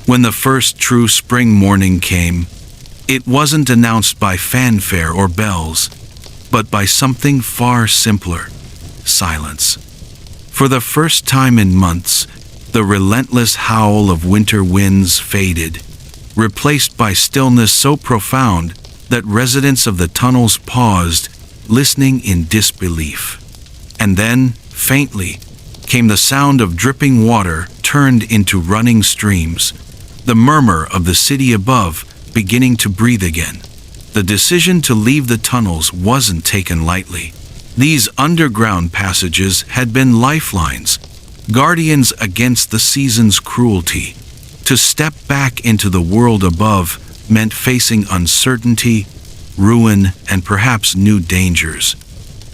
When the first true spring morning came, it wasn't announced by fanfare or bells, but by something far simpler: silence. For the first time in months, the relentless howl of winter winds faded, replaced by stillness so profound that residents of the tunnels paused, listening in disbelief. And then, faintly, came the sound of dripping water turned into running streams, the murmur of the city above beginning to breathe again. The decision to leave the tunnels wasn't taken lightly. These underground passages had been lifelines, guardians against the season's cruelty. To step back into the world above meant facing uncertainty, ruin, and perhaps new dangers.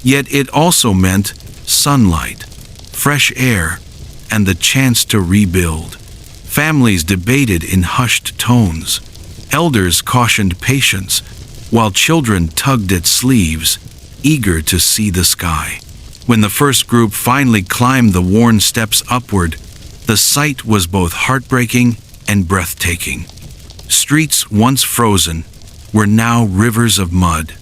Yet it also meant sunlight, fresh air, and the chance to rebuild. Families debated in hushed tones. Elders cautioned patience, while children tugged at sleeves, eager to see the sky. When the first group finally climbed the worn steps upward, the sight was both heartbreaking and breathtaking. Streets once frozen were now rivers of mud.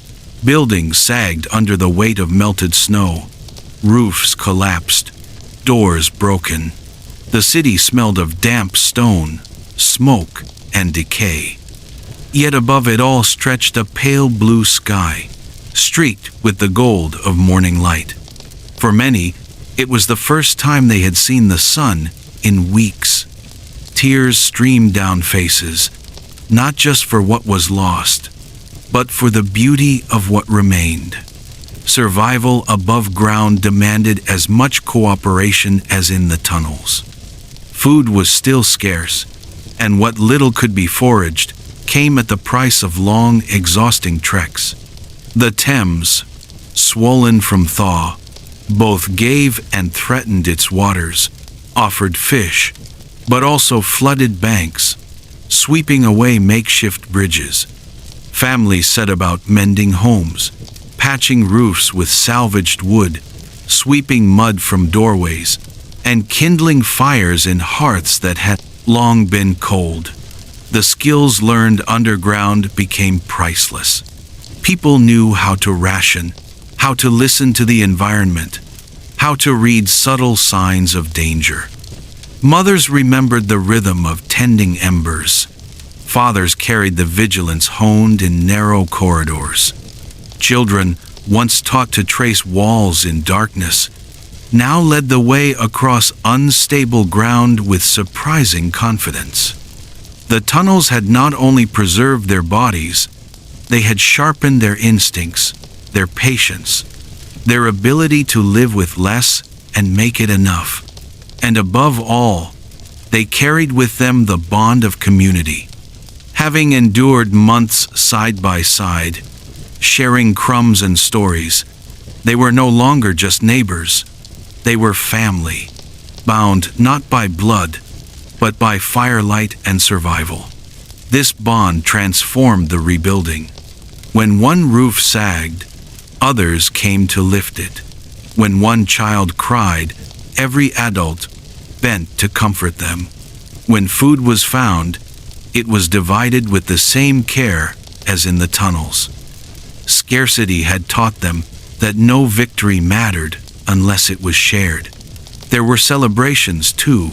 Buildings sagged under the weight of melted snow. Roofs collapsed, doors broken. The city smelled of damp stone, smoke, and decay. Yet above it all stretched a pale blue sky, streaked with the gold of morning light. For many, it was the first time they had seen the sun in weeks. Tears streamed down faces, not just for what was lost, but for the beauty of what remained. Survival above ground demanded as much cooperation as in the tunnels. Food was still scarce, and what little could be foraged came at the price of long, exhausting treks. The Thames, swollen from thaw, both gave and threatened its waters, offered fish, but also flooded banks, sweeping away makeshift bridges. Families set about mending homes, patching roofs with salvaged wood, sweeping mud from doorways, and kindling fires in hearths that had long been cold. The skills learned underground became priceless. People knew how to ration, how to listen to the environment, how to read subtle signs of danger. Mothers remembered the rhythm of tending embers. Fathers carried the vigilance honed in narrow corridors. Children, once taught to trace walls in darkness, now led the way across unstable ground with surprising confidence. The tunnels had not only preserved their bodies, they had sharpened their instincts, their patience, their ability to live with less and make it enough. And above all, they carried with them the bond of community. Having endured months side by side, sharing crumbs and stories, they were no longer just neighbors. They were family, bound not by blood, but by firelight and survival. This bond transformed the rebuilding. When one roof sagged, others came to lift it. When one child cried, every adult bent to comfort them. When food was found, it was divided with the same care as in the tunnels. Scarcity had taught them that no victory mattered unless it was shared. There were celebrations too,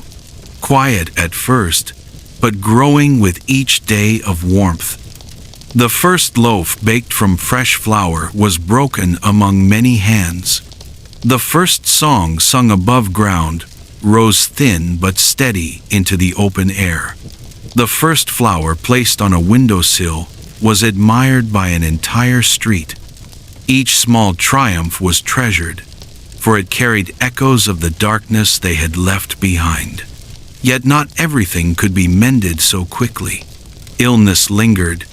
quiet at first, but growing with each day of warmth. The first loaf baked from fresh flour was broken among many hands. The first song sung above ground rose thin but steady into the open air. The first flower placed on a windowsill was admired by an entire street. Each small triumph was treasured, for it carried echoes of the darkness they had left behind. Yet not everything could be mended so quickly. Illness lingered,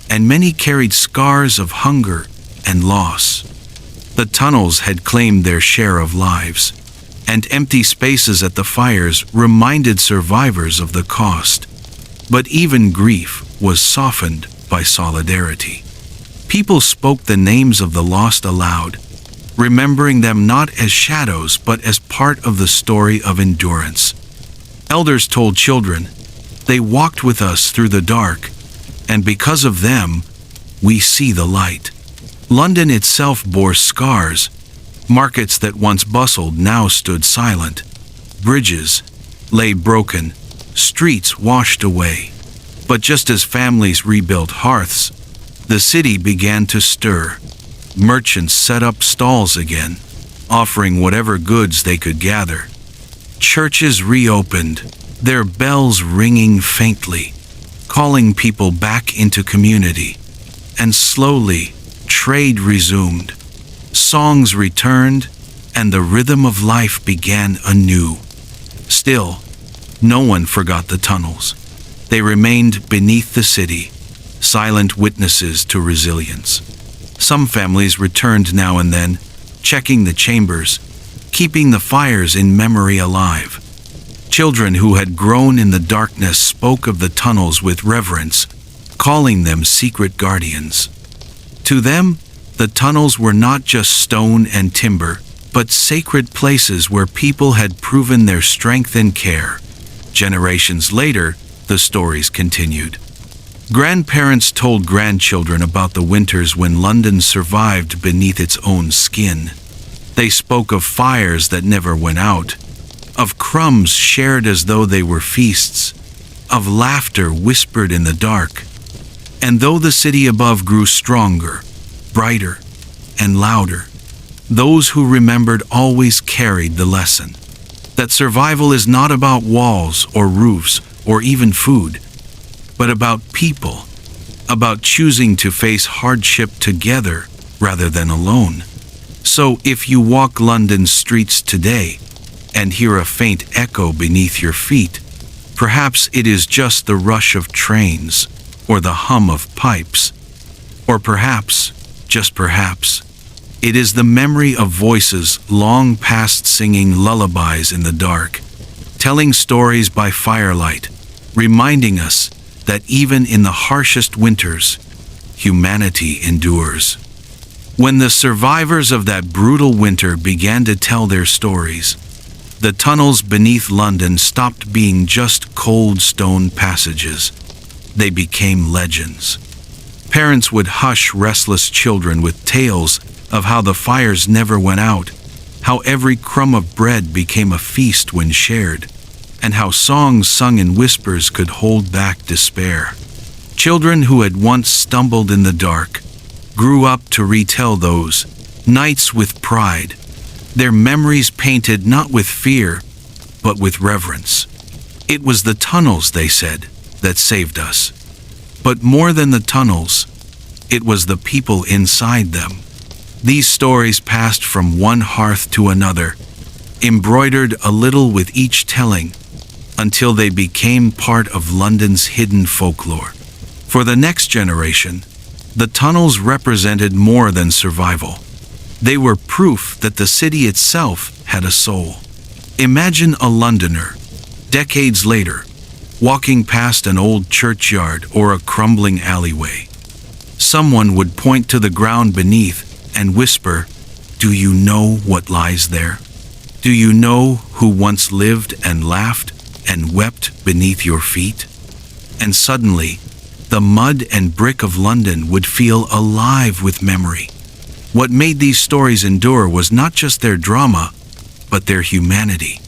and many carried scars of hunger and loss. The tunnels had claimed their share of lives, and empty spaces at the fires reminded survivors of the cost. But even grief was softened by solidarity. People spoke the names of the lost aloud, remembering them not as shadows but as part of the story of endurance. Elders told children, "They walked with us through the dark, and because of them, we see the light." London itself bore scars. Markets that once bustled now stood silent. Bridges lay broken, streets washed away. But just as families rebuilt hearths, the city began to stir. Merchants set up stalls again, offering whatever goods they could gather. Churches reopened, their bells ringing faintly, calling people back into community. And slowly, trade resumed. Songs returned, and the rhythm of life began anew. Still, no one forgot the tunnels. They remained beneath the city, silent witnesses to resilience. Some families returned now and then, checking the chambers, keeping the fires in memory alive. Children who had grown in the darkness spoke of the tunnels with reverence, calling them secret guardians. To them, the tunnels were not just stone and timber, but sacred places where people had proven their strength and care. Generations later, the stories continued. Grandparents told grandchildren about the winters when London survived beneath its own skin. They spoke of fires that never went out, of crumbs shared as though they were feasts, of laughter whispered in the dark. And though the city above grew stronger, brighter, and louder, those who remembered always carried the lesson that survival is not about walls or roofs or even food, but about people, about choosing to face hardship together rather than alone. So if you walk London's streets today and hear a faint echo beneath your feet, perhaps it is just the rush of trains or the hum of pipes, or perhaps, just perhaps, it is the memory of voices long past singing lullabies in the dark, telling stories by firelight, reminding us that even in the harshest winters, humanity endures. When the survivors of that brutal winter began to tell their stories, the tunnels beneath London stopped being just cold stone passages. They became legends. Parents would hush restless children with tales of how the fires never went out, how every crumb of bread became a feast when shared, and how songs sung in whispers could hold back despair. Children who had once stumbled in the dark grew up to retell those nights with pride, their memories painted not with fear, but with reverence. It was the tunnels, they said, that saved us. But more than the tunnels, it was the people inside them. These stories passed from one hearth to another, embroidered a little with each telling, until they became part of London's hidden folklore. For the next generation, the tunnels represented more than survival. They were proof that the city itself had a soul. Imagine a Londoner, decades later, walking past an old churchyard or a crumbling alleyway. Someone would point to the ground beneath and whisper, "Do you know what lies there? Do you know who once lived and laughed and wept beneath your feet?" And suddenly, the mud and brick of London would feel alive with memory. What made these stories endure was not just their drama, but their humanity.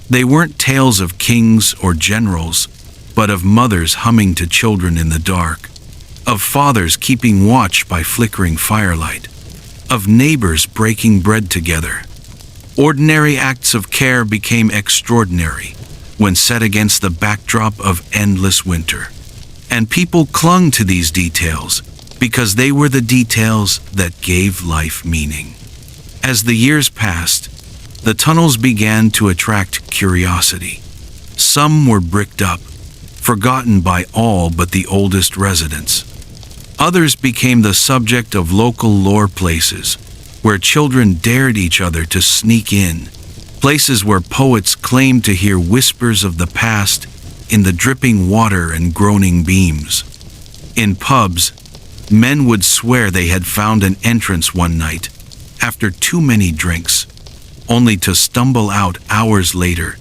They weren't tales of kings or generals, but of mothers humming to children in the dark, of fathers keeping watch by flickering firelight, of neighbors breaking bread together, Ordinary acts of care became extraordinary when set against the backdrop of endless winter. And people clung to these details because they were the details that gave life meaning. As the years passed, the tunnels began to attract curiosity. Some were bricked up, forgotten by all but the oldest residents. Others became the subject of local lore places, where children dared each other to sneak in, places where poets claimed to hear whispers of the past in the dripping water and groaning beams. In pubs, men would swear they had found an entrance one night, after too many drinks, only to stumble out hours later,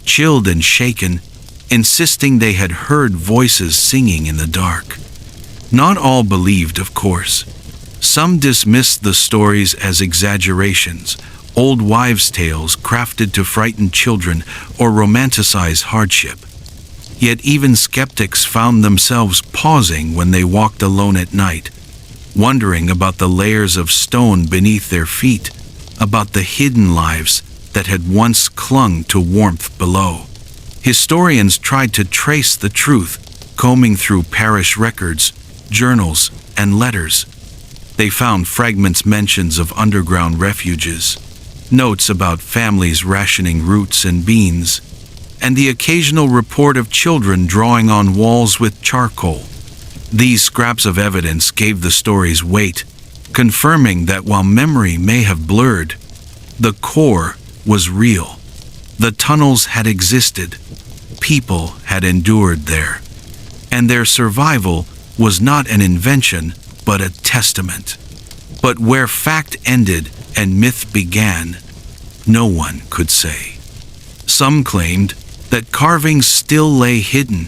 chilled and shaken, insisting they had heard voices singing in the dark. Not all believed, of course. Some dismissed the stories as exaggerations, old wives' tales crafted to frighten children or romanticize hardship. Yet even skeptics found themselves pausing when they walked alone at night, wondering about the layers of stone beneath their feet, about the hidden lives that had once clung to warmth below. Historians tried to trace the truth, combing through parish records, journals, and letters. They found fragments mentions of underground refuges, notes about families rationing roots and beans, and the occasional report of children drawing on walls with charcoal. These scraps of evidence gave the stories weight, confirming that while memory may have blurred, the core was real. The tunnels had existed, people had endured there, and their survival was not an invention, but a testament. But where fact ended and myth began, no one could say. Some claimed that carvings still lay hidden,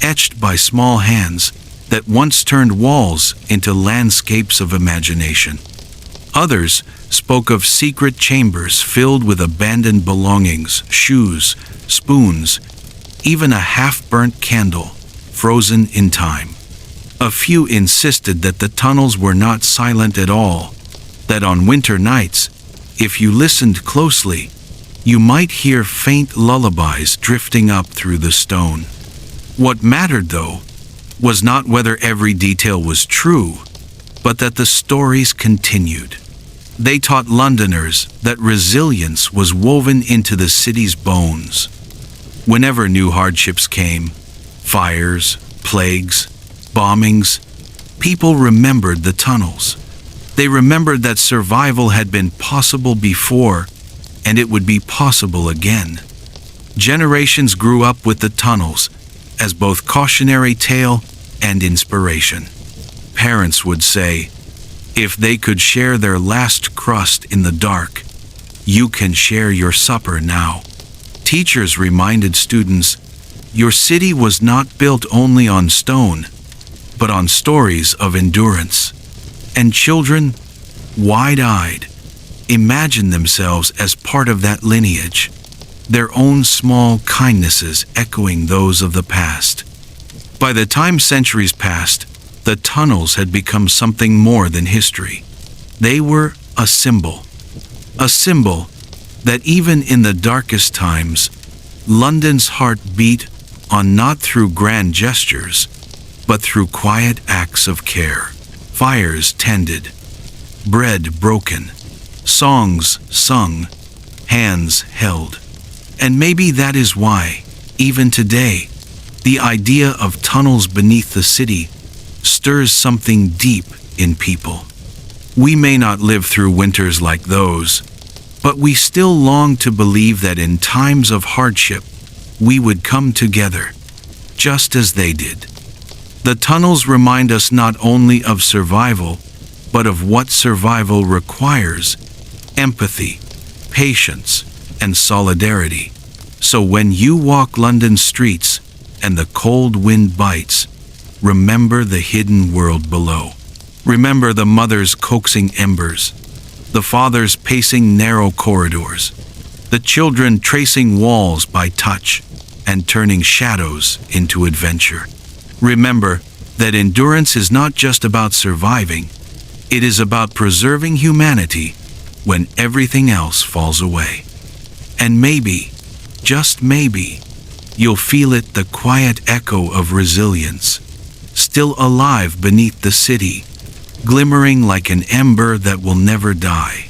etched by small hands that once turned walls into landscapes of imagination. Others spoke of secret chambers filled with abandoned belongings, shoes, spoons, even a half-burnt candle, frozen in time. A few insisted that the tunnels were not silent at all, that on winter nights, if you listened closely, you might hear faint lullabies drifting up through the stone. What mattered, though, was not whether every detail was true, but that the stories continued. They taught Londoners that resilience was woven into the city's bones. Whenever new hardships came, fires, plagues, bombings, people remembered the tunnels. They remembered that survival had been possible before, and it would be possible again. Generations grew up with the tunnels as both cautionary tale and inspiration. Parents would say, if they could share their last crust in the dark, you can share your supper now. Teachers reminded students, your city was not built only on stone, but on stories of endurance. And children, wide-eyed, imagined themselves as part of that lineage, their own small kindnesses echoing those of the past. By the time centuries passed, the tunnels had become something more than history. They were a symbol that even in the darkest times, London's heart beat on not through grand gestures, but through quiet acts of care. Fires tended, bread broken, songs sung, hands held. And maybe that is why, even today, the idea of tunnels beneath the city stirs something deep in people. We may not live through winters like those, but we still long to believe that in times of hardship, we would come together, just as they did. The tunnels remind us not only of survival, but of what survival requires: empathy, patience, and solidarity. So when you walk London streets and the cold wind bites, remember the hidden world below. Remember the mothers coaxing embers, the fathers pacing narrow corridors, the children tracing walls by touch and turning shadows into adventure. Remember that endurance is not just about surviving, it is about preserving humanity when everything else falls away. And maybe, just maybe, you'll feel it, the quiet echo of resilience, still alive beneath the city, glimmering like an ember that will never die.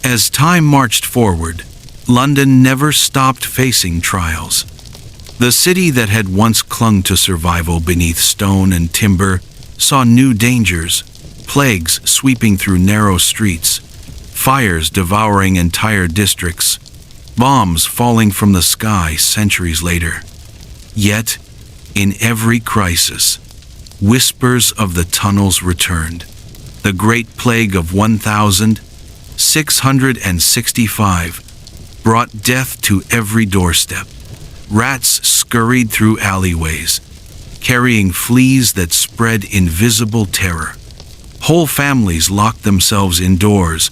As time marched forward, London never stopped facing trials. The city that had once clung to survival beneath stone and timber saw new dangers, plagues sweeping through narrow streets, fires devouring entire districts, bombs falling from the sky centuries later. Yet, in every crisis, whispers of the tunnels returned. The Great Plague of 1665 brought death to every doorstep. Rats scurried through alleyways, carrying fleas that spread invisible terror. Whole families locked themselves indoors,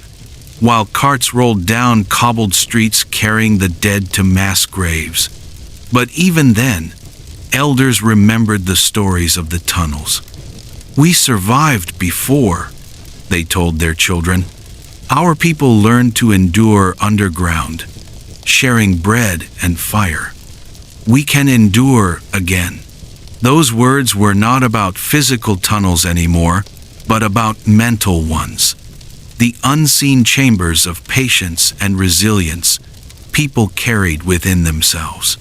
while carts rolled down cobbled streets carrying the dead to mass graves. But even then, elders remembered the stories of the tunnels. "We survived before," they told their children. "Our people learned to endure underground, sharing bread and fire. We can endure again." Those words were not about physical tunnels anymore, but about mental ones. The unseen chambers of patience and resilience people carried within themselves.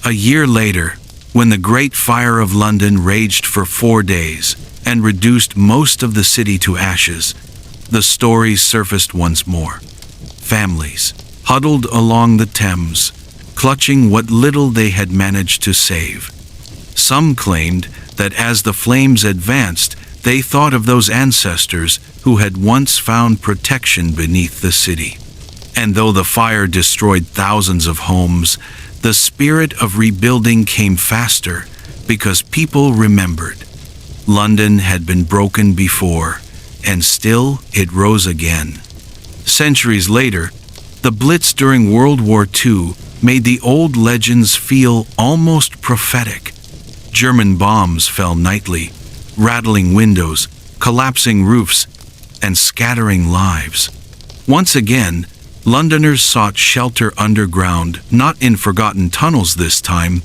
A year later, when the Great Fire of London raged for 4 days and reduced most of the city to ashes, the stories surfaced once more. Families huddled along the Thames, clutching what little they had managed to save. Some claimed that as the flames advanced, they thought of those ancestors who had once found protection beneath the city. And though the fire destroyed thousands of homes, the spirit of rebuilding came faster because people remembered. London had been broken before, and still it rose again. Centuries later, the Blitz during World War II made the old legends feel almost prophetic. German bombs fell nightly, rattling windows, collapsing roofs, and scattering lives. Once again, Londoners sought shelter underground, not in forgotten tunnels this time,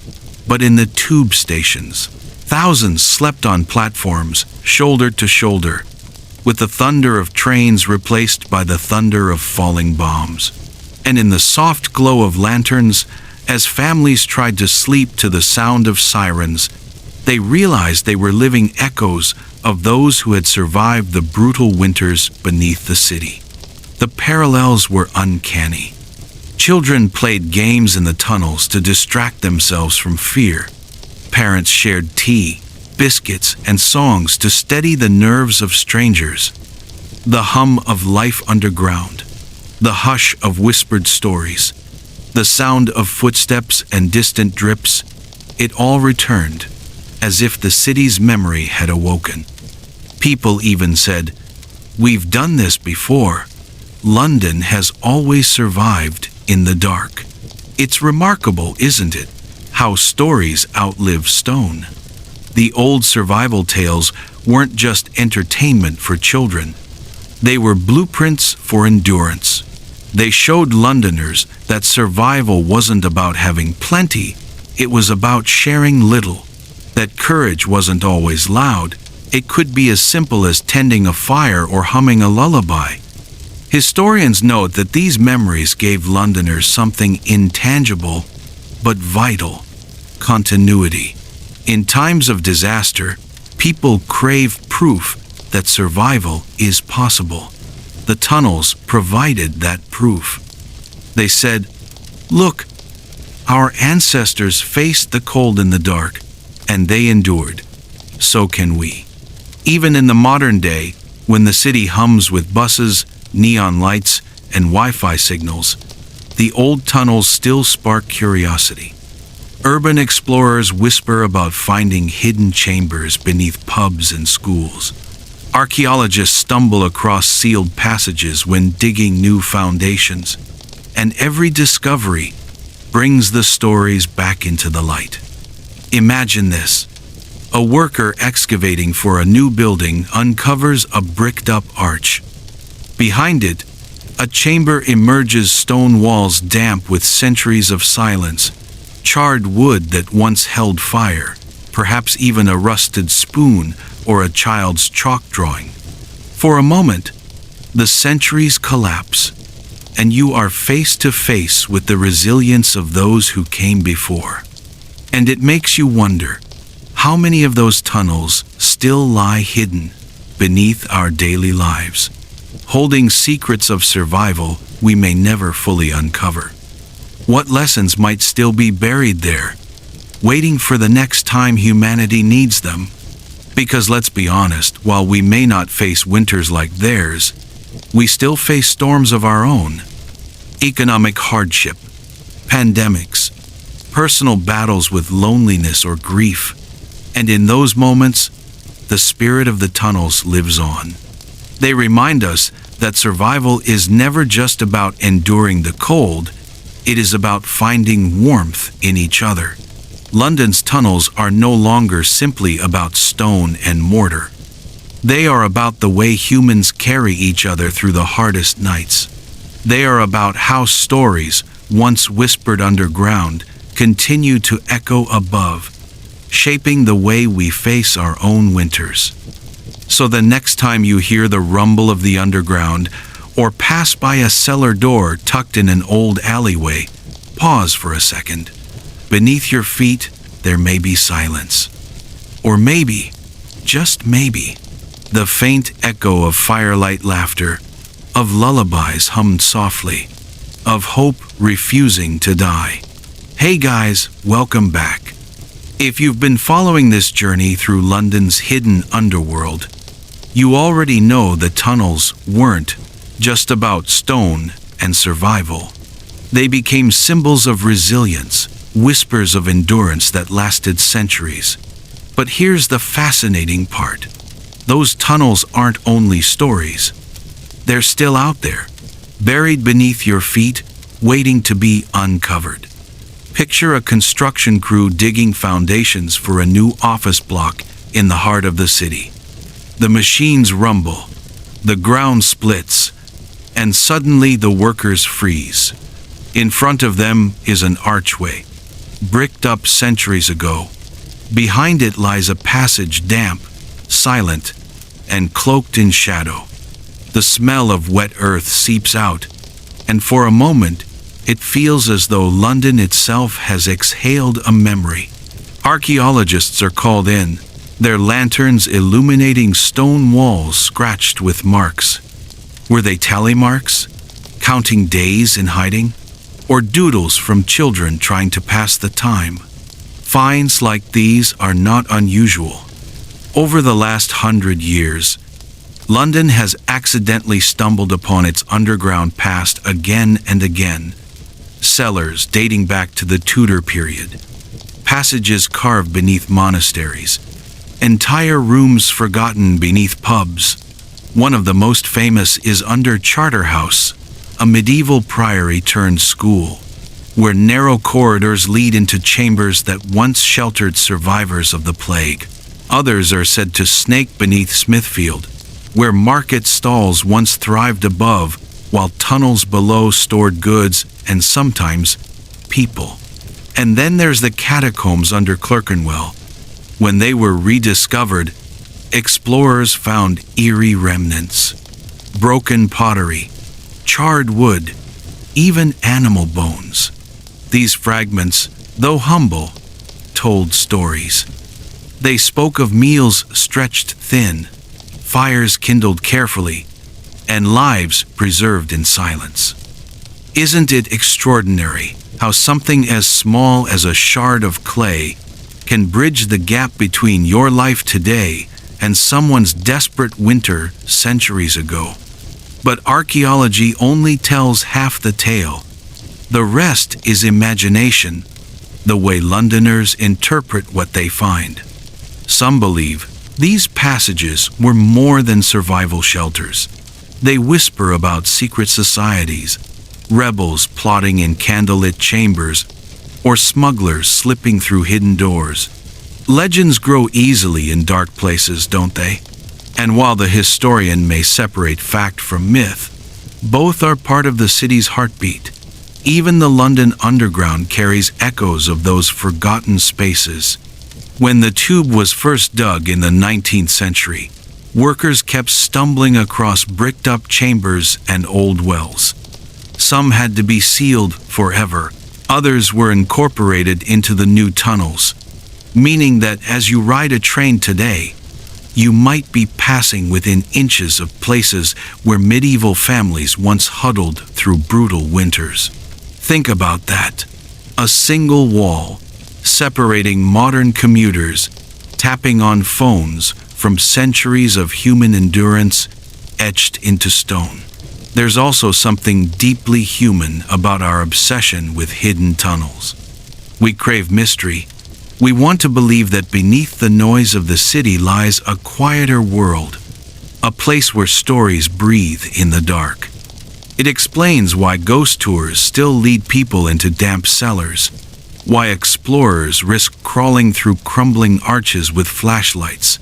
but in the tube stations. Thousands slept on platforms, shoulder to shoulder, with the thunder of trains replaced by the thunder of falling bombs. And in the soft glow of lanterns, as families tried to sleep to the sound of sirens, they realized they were living echoes of those who had survived the brutal winters beneath the city. The parallels were uncanny. Children played games in the tunnels to distract themselves from fear. Parents shared tea, biscuits, and songs to steady the nerves of strangers. The hum of life underground, the hush of whispered stories, the sound of footsteps and distant drips, it all returned, as if the city's memory had awoken. People even said, "We've done this before. London has always survived in the dark." It's remarkable, isn't it, how stories outlive stone. The old survival tales weren't just entertainment for children. They were blueprints for endurance. They showed Londoners that survival wasn't about having plenty, it was about sharing little. That courage wasn't always loud. It could be as simple as tending a fire or humming a lullaby. Historians note that these memories gave Londoners something intangible but vital: continuity. In times of disaster, people crave proof that survival is possible. The tunnels provided that proof. They said, "Look, our ancestors faced the cold in the dark, and they endured. So can we." Even in the modern day, when the city hums with buses, neon lights, and Wi-Fi signals, the old tunnels still spark curiosity. Urban explorers whisper about finding hidden chambers beneath pubs and schools. Archaeologists stumble across sealed passages when digging new foundations, and every discovery brings the stories back into the light. Imagine this. A worker excavating for a new building uncovers a bricked-up arch. Behind it, A chamber emerges, stone walls damp with centuries of silence, charred wood that once held fire, perhaps even a rusted spoon or a child's chalk drawing. For a moment, the centuries collapse, and you are face to face with the resilience of those who came before. And it makes you wonder, how many of those tunnels still lie hidden beneath our daily lives, holding secrets of survival we may never fully uncover? What lessons might still be buried there, waiting for the next time humanity needs them? Because let's be honest, while we may not face winters like theirs, we still face storms of our own. Economic hardship, pandemics, personal battles with loneliness or grief. And in those moments, the spirit of the tunnels lives on. They remind us that survival is never just about enduring the cold, it is about finding warmth in each other. London's tunnels are no longer simply about stone and mortar. They are about the way humans carry each other through the hardest nights. They are about how stories, once whispered underground, continue to echo above, shaping the way we face our own winters. So the next time you hear the rumble of the underground or pass by a cellar door tucked in an old alleyway, pause for a second. Beneath your feet, there may be silence. Or maybe, just maybe, the faint echo of firelight laughter, of lullabies hummed softly, of hope refusing to die. Hey guys, welcome back. If you've been following this journey through London's hidden underworld, you already know the tunnels weren't just about stone and survival. They became symbols of resilience, whispers of endurance that lasted centuries. But here's the fascinating part. Those tunnels aren't only stories. They're still out there, buried beneath your feet, waiting to be uncovered. Picture a construction crew digging foundations for a new office block in the heart of the city. The machines rumble, the ground splits, and suddenly the workers freeze. In front of them is an archway, bricked up centuries ago. Behind it lies a passage, damp, silent, and cloaked in shadow. The smell of wet earth seeps out, and for a moment, it feels as though London itself has exhaled a memory. Archaeologists are called in, their lanterns illuminating stone walls scratched with marks. Were they tally marks, counting days in hiding, or doodles from children trying to pass the time? Finds like these are not unusual. Over the last 100 years, London has accidentally stumbled upon its underground past again and again. Cellars dating back to the Tudor period, passages carved beneath monasteries, entire rooms forgotten beneath pubs. One of the most famous is under Charterhouse, a medieval priory turned school, where narrow corridors lead into chambers that once sheltered survivors of the plague. Others are said to snake beneath Smithfield, where market stalls once thrived above, while tunnels below stored goods and sometimes people. And then there's the catacombs under Clerkenwell. When they were rediscovered, explorers found eerie remnants, broken pottery, charred wood, even animal bones. These fragments, though humble, told stories. They spoke of meals stretched thin, fires kindled carefully, and lives preserved in silence. Isn't it extraordinary how something as small as a shard of clay can bridge the gap between your life today and someone's desperate winter centuries ago? But archaeology only tells half the tale. The rest is imagination, the way Londoners interpret what they find. Some believe these passages were more than survival shelters. They whisper about secret societies, rebels plotting in candlelit chambers, or smugglers slipping through hidden doors. Legends grow easily in dark places, don't they? And while the historian may separate fact from myth, Both are part of the city's heartbeat. Even the London Underground carries echoes of those forgotten spaces. When the tube was first dug in the 19th century, workers kept stumbling across bricked-up chambers and old wells. Some had to be sealed forever. Others were incorporated into the new tunnels, meaning that as you ride a train today, you might be passing within inches of places where medieval families once huddled through brutal winters. Think about that. A single wall separating modern commuters tapping on phones from centuries of human endurance etched into stone. There's also something deeply human about our obsession with hidden tunnels. We crave mystery. We want to believe that beneath the noise of the city lies a quieter world, a place where stories breathe in the dark. It explains why ghost tours still lead people into damp cellars, why explorers risk crawling through crumbling arches with flashlights,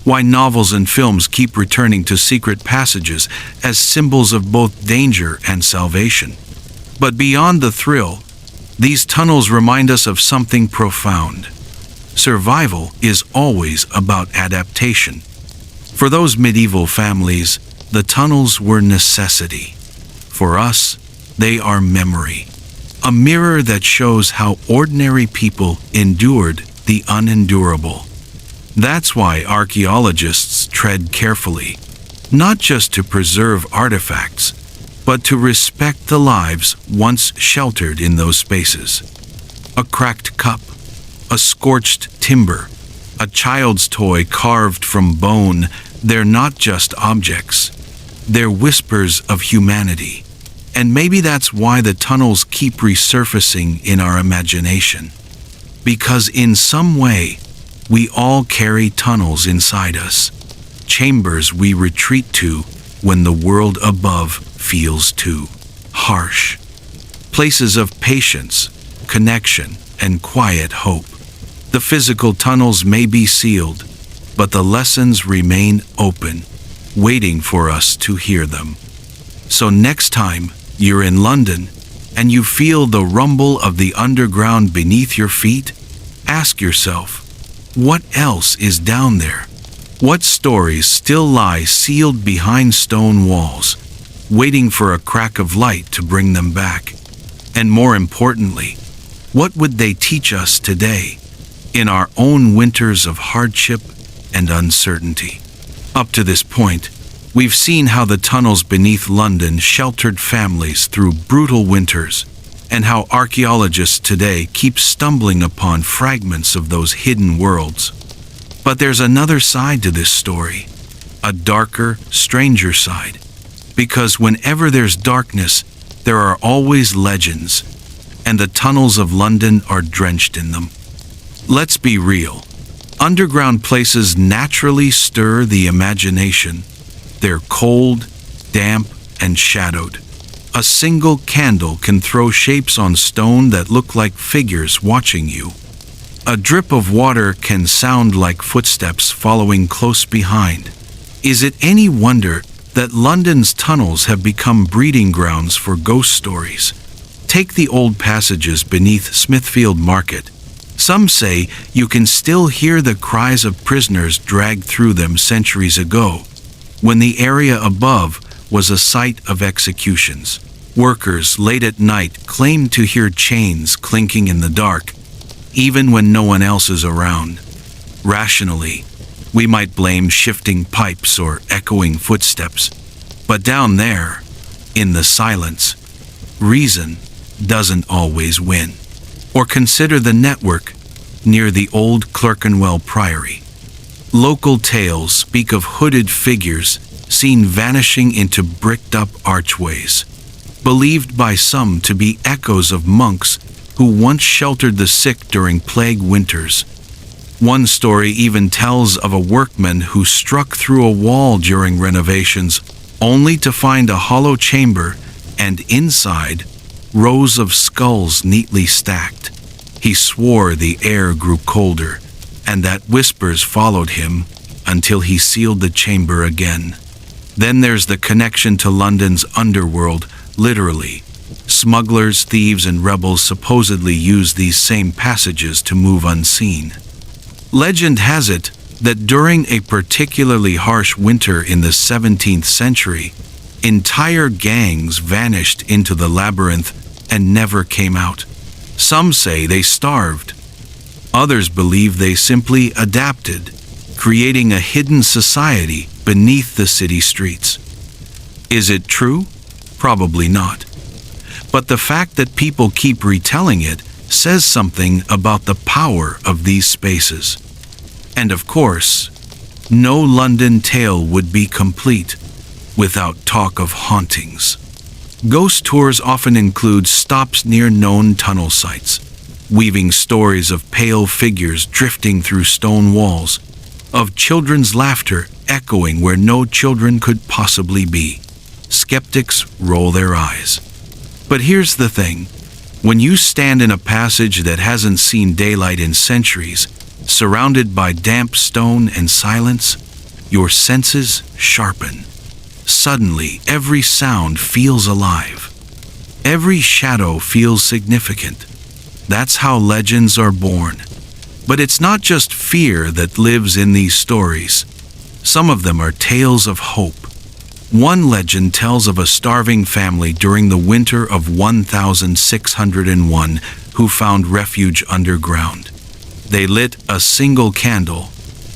why novels and films keep returning to secret passages as symbols of both danger and salvation. But beyond the thrill, these tunnels remind us of something profound. Survival is always about adaptation. For those medieval families, the tunnels were necessity. For us, they are memory. A mirror that shows how ordinary people endured the unendurable. That's why archaeologists tread carefully, not just to preserve artifacts, but to respect the lives once sheltered in those spaces. A cracked cup, a scorched timber, a child's toy carved from bone, they're not just objects. They're whispers of humanity. And maybe that's why the tunnels keep resurfacing in our imagination. Because in some way, we all carry tunnels inside us, chambers we retreat to when the world above feels too harsh. Places of patience, connection, and quiet hope. The physical tunnels may be sealed, but the lessons remain open, waiting for us to hear them. So next time you're in London and you feel the rumble of the underground beneath your feet, ask yourself, what else is down there? What stories still lie sealed behind stone walls, waiting for a crack of light to bring them back? And more importantly, what would they teach us today, in our own winters of hardship and uncertainty? Up to this point, we've seen how the tunnels beneath London sheltered families through brutal winters, and how archaeologists today keep stumbling upon fragments of those hidden worlds. But there's another side to this story, a darker, stranger side. Because whenever there's darkness, there are always legends, and the tunnels of London are drenched in them. Let's be real. Underground places naturally stir the imagination. They're cold, damp, and shadowed. A single candle can throw shapes on stone that look like figures watching you. A drip of water can sound like footsteps following close behind. Is it any wonder that London's tunnels have become breeding grounds for ghost stories? Take the old passages beneath Smithfield Market. Some say you can still hear the cries of prisoners dragged through them centuries ago, when the area above was a site of executions. Workers late at night claim to hear chains clinking in the dark, even when no one else is around. Rationally, we might blame shifting pipes or echoing footsteps, but down there, in the silence, reason doesn't always win. Or consider the network near the old Clerkenwell Priory. Local tales speak of hooded figures seen vanishing into bricked-up archways, believed by some to be echoes of monks who once sheltered the sick during plague winters. One story even tells of a workman who struck through a wall during renovations, only to find a hollow chamber and inside, rows of skulls neatly stacked. He swore the air grew colder, and that whispers followed him until he sealed the chamber again. Then there's the connection to London's underworld, literally. Smugglers, thieves, and rebels supposedly use these same passages to move unseen. Legend has it that during a particularly harsh winter in the 17th century, entire gangs vanished into the labyrinth and never came out. Some say they starved. Others believe they simply adapted, creating a hidden society beneath the city streets. Is it true? Probably not. But the fact that people keep retelling it says something about the power of these spaces. And of course, no London tale would be complete without talk of hauntings. Ghost tours often include stops near known tunnel sites, weaving stories of pale figures drifting through stone walls, of children's laughter echoing where no children could possibly be. Skeptics roll their eyes. But here's the thing. When you stand in a passage that hasn't seen daylight in centuries, surrounded by damp stone and silence, your senses sharpen. Suddenly, every sound feels alive. Every shadow feels significant. That's how legends are born. But it's not just fear that lives in these stories. Some of them are tales of hope. One legend tells of a starving family during the winter of 1601 who found refuge underground. They lit a single candle,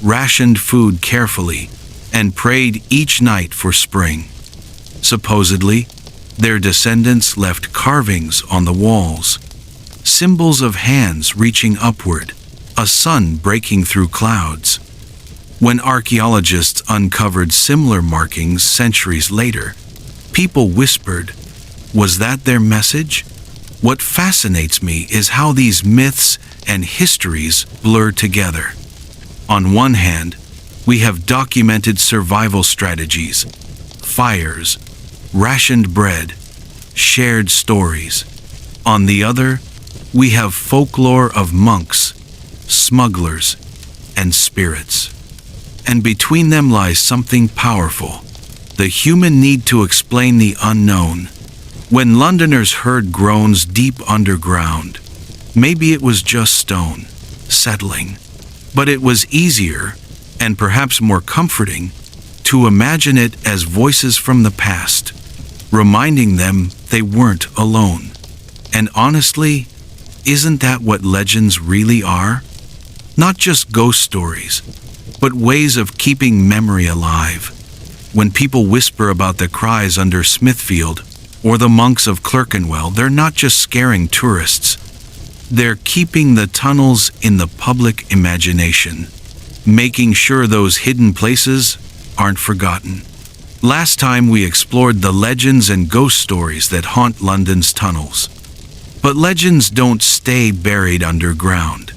rationed food carefully, and prayed each night for spring. Supposedly, their descendants left carvings on the walls, symbols of hands reaching upward, a sun breaking through clouds. When archaeologists uncovered similar markings centuries later, people whispered, was that their message? What fascinates me is how these myths and histories blur together. On one hand, we have documented survival strategies, fires, rationed bread, shared stories. On the other, we have folklore of monks, smugglers, and spirits. And between them lies something powerful, the human need to explain the unknown. When Londoners heard groans deep underground, maybe it was just stone, settling. But it was easier, and perhaps more comforting, to imagine it as voices from the past, reminding them they weren't alone. And honestly, isn't that what legends really are? Not just ghost stories, but ways of keeping memory alive. When people whisper about the cries under Smithfield or the monks of Clerkenwell, they're not just scaring tourists. They're keeping the tunnels in the public imagination, making sure those hidden places aren't forgotten. Last time we explored the legends and ghost stories that haunt London's tunnels. But legends don't stay buried underground.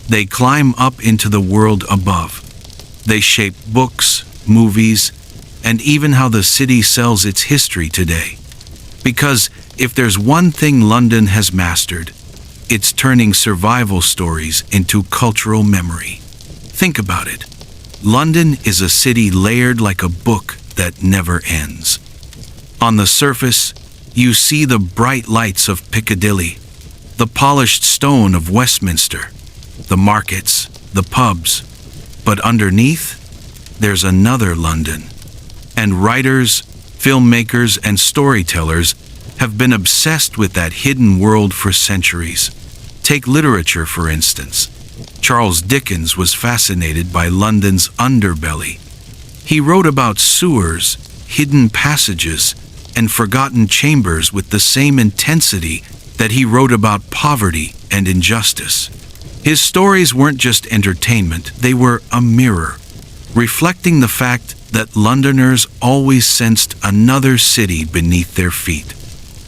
They climb up into the world above. They shape books, movies, and even how the city sells its history today. Because if there's one thing London has mastered, it's turning survival stories into cultural memory. Think about it. London is a city layered like a book that never ends. On the surface, you see the bright lights of Piccadilly, the polished stone of Westminster, the markets, the pubs. But underneath, there's another London. And writers, filmmakers, and storytellers have been obsessed with that hidden world for centuries. Take literature, for instance. Charles Dickens was fascinated by London's underbelly. He wrote about sewers, hidden passages, and forgotten chambers with the same intensity that he wrote about poverty and injustice. His stories weren't just entertainment, they were a mirror, reflecting the fact that Londoners always sensed another city beneath their feet.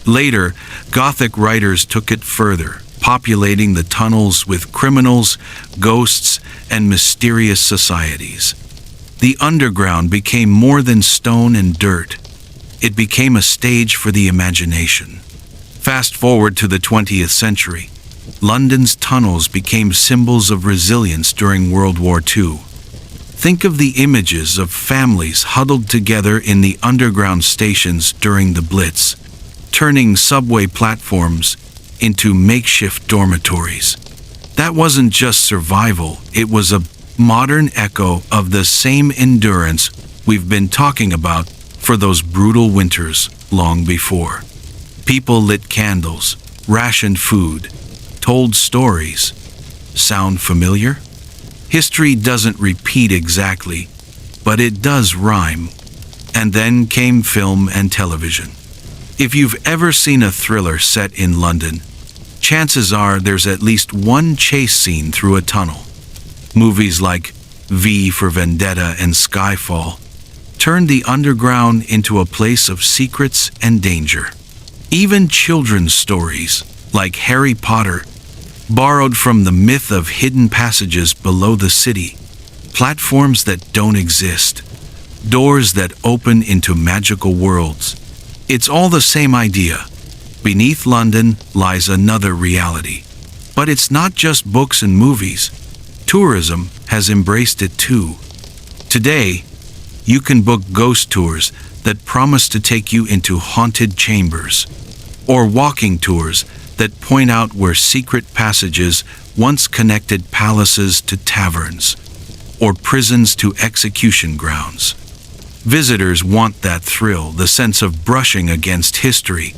Later, Gothic writers took it further, populating the tunnels with criminals, ghosts, and mysterious societies. The underground became more than stone and dirt. It became a stage for the imagination. Fast forward to the 20th century. London's tunnels became symbols of resilience during World War II. Think of the images of families huddled together in the underground stations during the Blitz, turning subway platforms into makeshift dormitories. That wasn't just survival, it was a modern echo of the same endurance we've been talking about for those brutal winters long before. People lit candles, rationed food, told stories. Sound familiar? History doesn't repeat exactly, but it does rhyme. And then came film and television. If you've ever seen a thriller set in London, chances are there's at least one chase scene through a tunnel. Movies like V for Vendetta and Skyfall turned the underground into a place of secrets and danger. Even children's stories, like Harry Potter, borrowed from the myth of hidden passages below the city, platforms that don't exist, doors that open into magical worlds. It's all the same idea. Beneath London lies another reality. But it's not just books and movies. Tourism has embraced it too. Today, you can book ghost tours that promise to take you into haunted chambers, or walking tours that point out where secret passages once connected palaces to taverns, or prisons to execution grounds. Visitors want that thrill, the sense of brushing against history,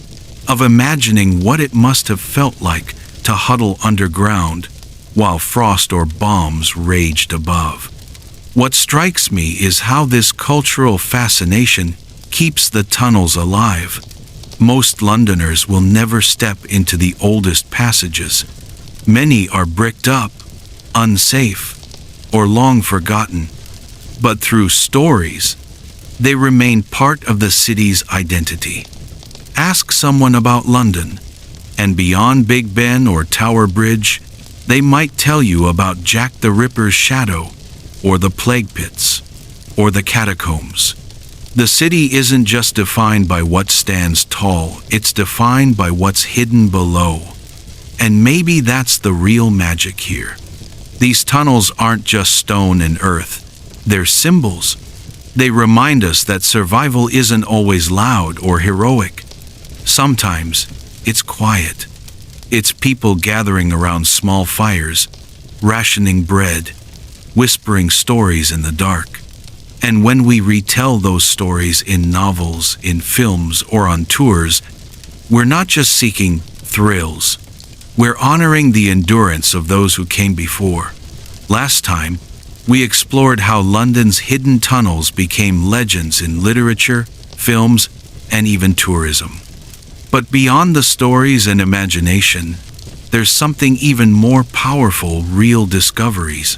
of imagining what it must have felt like to huddle underground while frost or bombs raged above. What strikes me is how this cultural fascination keeps the tunnels alive. Most Londoners will never step into the oldest passages. Many are bricked up, unsafe, or long forgotten. But through stories, they remain part of the city's identity. Ask someone about London, and beyond Big Ben or Tower Bridge, they might tell you about Jack the Ripper's shadow, or the plague pits, or the catacombs. The city isn't just defined by what stands tall, it's defined by what's hidden below. And maybe that's the real magic here. These tunnels aren't just stone and earth, they're symbols. They remind us that survival isn't always loud or heroic. Sometimes it's quiet. It's people gathering around small fires, rationing bread, whispering stories in the dark. And when we retell those stories in novels, in films, or on tours, we're not just seeking thrills. We're honoring the endurance of those who came before. Last time, we explored how London's hidden tunnels became legends in literature, films, and even tourism. But beyond the stories and imagination, there's something even more powerful: real discoveries.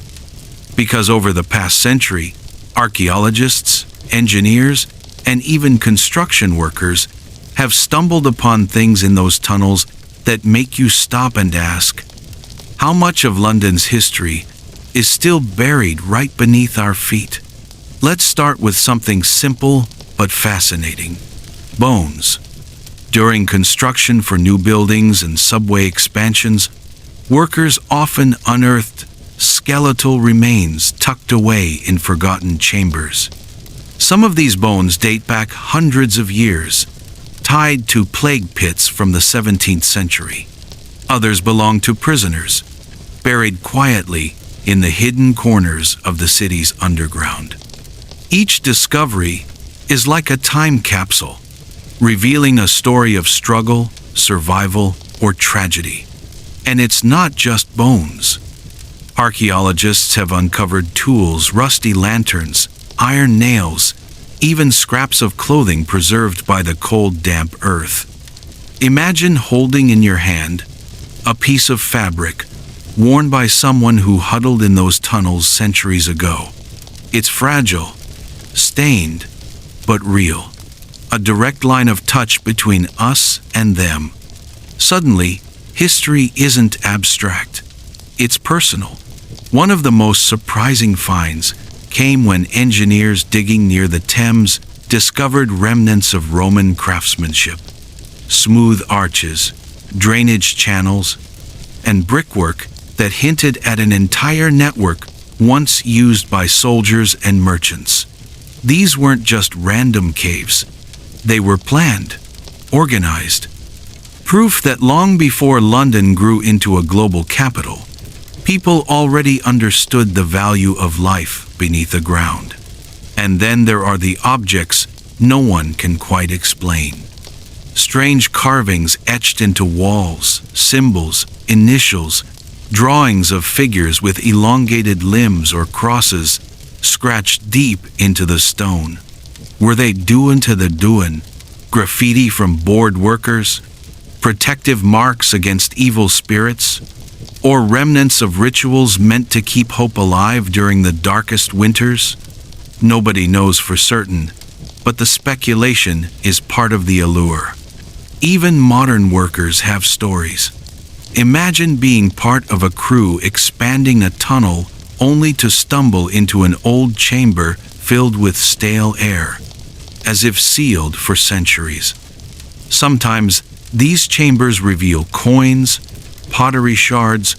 Because over the past century, archaeologists, engineers, and even construction workers have stumbled upon things in those tunnels that make you stop and ask, how much of London's history is still buried right beneath our feet? Let's start with something simple but fascinating: bones. During construction for new buildings and subway expansions, workers often unearthed skeletal remains tucked away in forgotten chambers. Some of these bones date back hundreds of years, tied to plague pits from the 17th century. Others belong to prisoners, buried quietly in the hidden corners of the city's underground. Each discovery is like a time capsule, revealing a story of struggle, survival, or tragedy. And it's not just bones. Archaeologists have uncovered tools, rusty lanterns, iron nails, even scraps of clothing preserved by the cold, damp earth. Imagine holding in your hand a piece of fabric worn by someone who huddled in those tunnels centuries ago. It's fragile, stained, but real. A direct line of touch between us and them. Suddenly, history isn't abstract. It's personal. One of the most surprising finds came when engineers digging near the Thames discovered remnants of Roman craftsmanship. Smooth arches, drainage channels, and brickwork that hinted at an entire network once used by soldiers and merchants. These weren't just random caves. They were planned, organized. Proof that long before London grew into a global capital, people already understood the value of life beneath the ground. And then there are the objects no one can quite explain. Strange carvings etched into walls, symbols, initials, drawings of figures with elongated limbs or crosses scratched deep into the stone. Were they doin to the doin? Graffiti from bored workers? Protective marks against evil spirits? Or remnants of rituals meant to keep hope alive during the darkest winters? Nobody knows for certain, but the speculation is part of the allure. Even modern workers have stories. Imagine being part of a crew expanding a tunnel only to stumble into an old chamber filled with stale air, as if sealed for centuries. Sometimes these chambers reveal coins, pottery shards,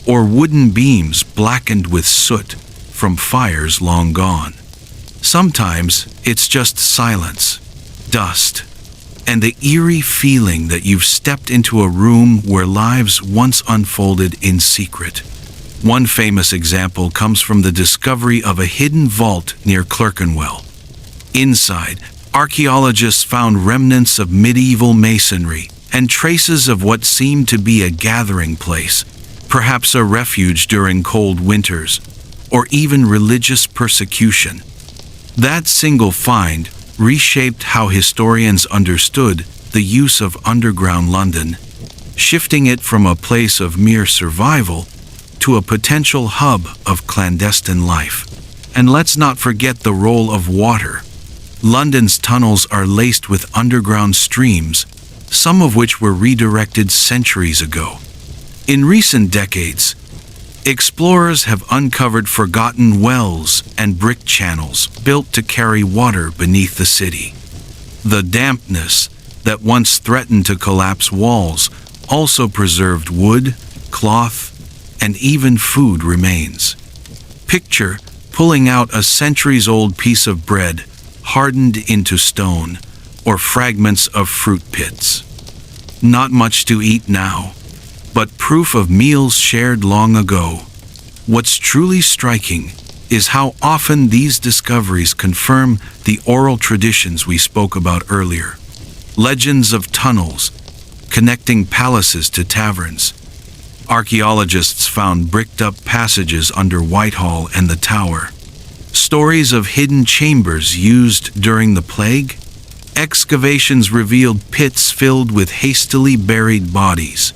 or wooden beams blackened with soot from fires long gone. Sometimes it's just silence, dust, and the eerie feeling that you've stepped into a room where lives once unfolded in secret. One famous example comes from the discovery of a hidden vault near Clerkenwell. Inside, archaeologists found remnants of medieval masonry and traces of what seemed to be a gathering place, perhaps a refuge during cold winters, or even religious persecution. That single find reshaped how historians understood the use of underground London, shifting it from a place of mere survival to a potential hub of clandestine life. And let's not forget the role of water. London's tunnels are laced with underground streams, some of which were redirected centuries ago. In recent decades, explorers have uncovered forgotten wells and brick channels built to carry water beneath the city. The dampness that once threatened to collapse walls also preserved wood, cloth, and even food remains. Picture pulling out a centuries-old piece of bread hardened into stone, or fragments of fruit pits. Not much to eat now, but proof of meals shared long ago. What's truly striking is how often these discoveries confirm the oral traditions we spoke about earlier. Legends of tunnels, connecting palaces to taverns. Archaeologists found bricked-up passages under Whitehall and the Tower. Stories of hidden chambers used during the plague. Excavations revealed pits filled with hastily buried bodies.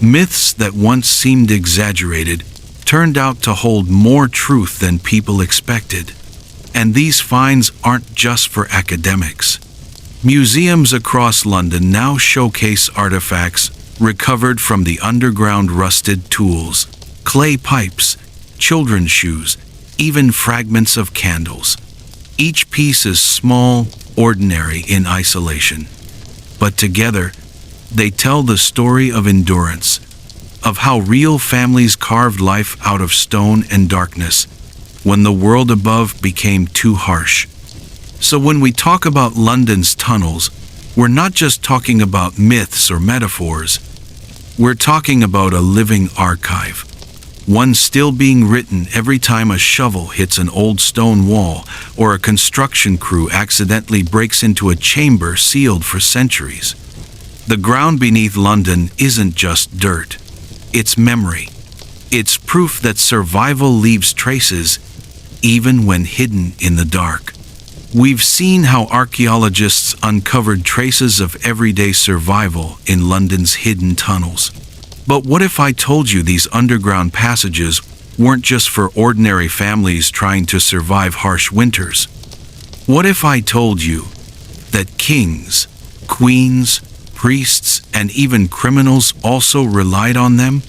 Myths that once seemed exaggerated turned out to hold more truth than people expected. And these finds aren't just for academics. Museums across London now showcase artifacts recovered from the underground: rusted tools, clay pipes, children's shoes, even fragments of candles. Each piece is small, ordinary in isolation, but together they tell the story of endurance, of how real families carved life out of stone and darkness when the world above became too harsh. So when we talk about London's tunnels, we're not just talking about myths or metaphors. We're talking about a living archive, one still being written every time a shovel hits an old stone wall or a construction crew accidentally breaks into a chamber sealed for centuries. The ground beneath London isn't just dirt. It's memory. It's proof that survival leaves traces, even when hidden in the dark. We've seen how archaeologists uncovered traces of everyday survival in London's hidden tunnels. But what if I told you these underground passages weren't just for ordinary families trying to survive harsh winters? What if I told you that kings, queens, priests, and even criminals also relied on them?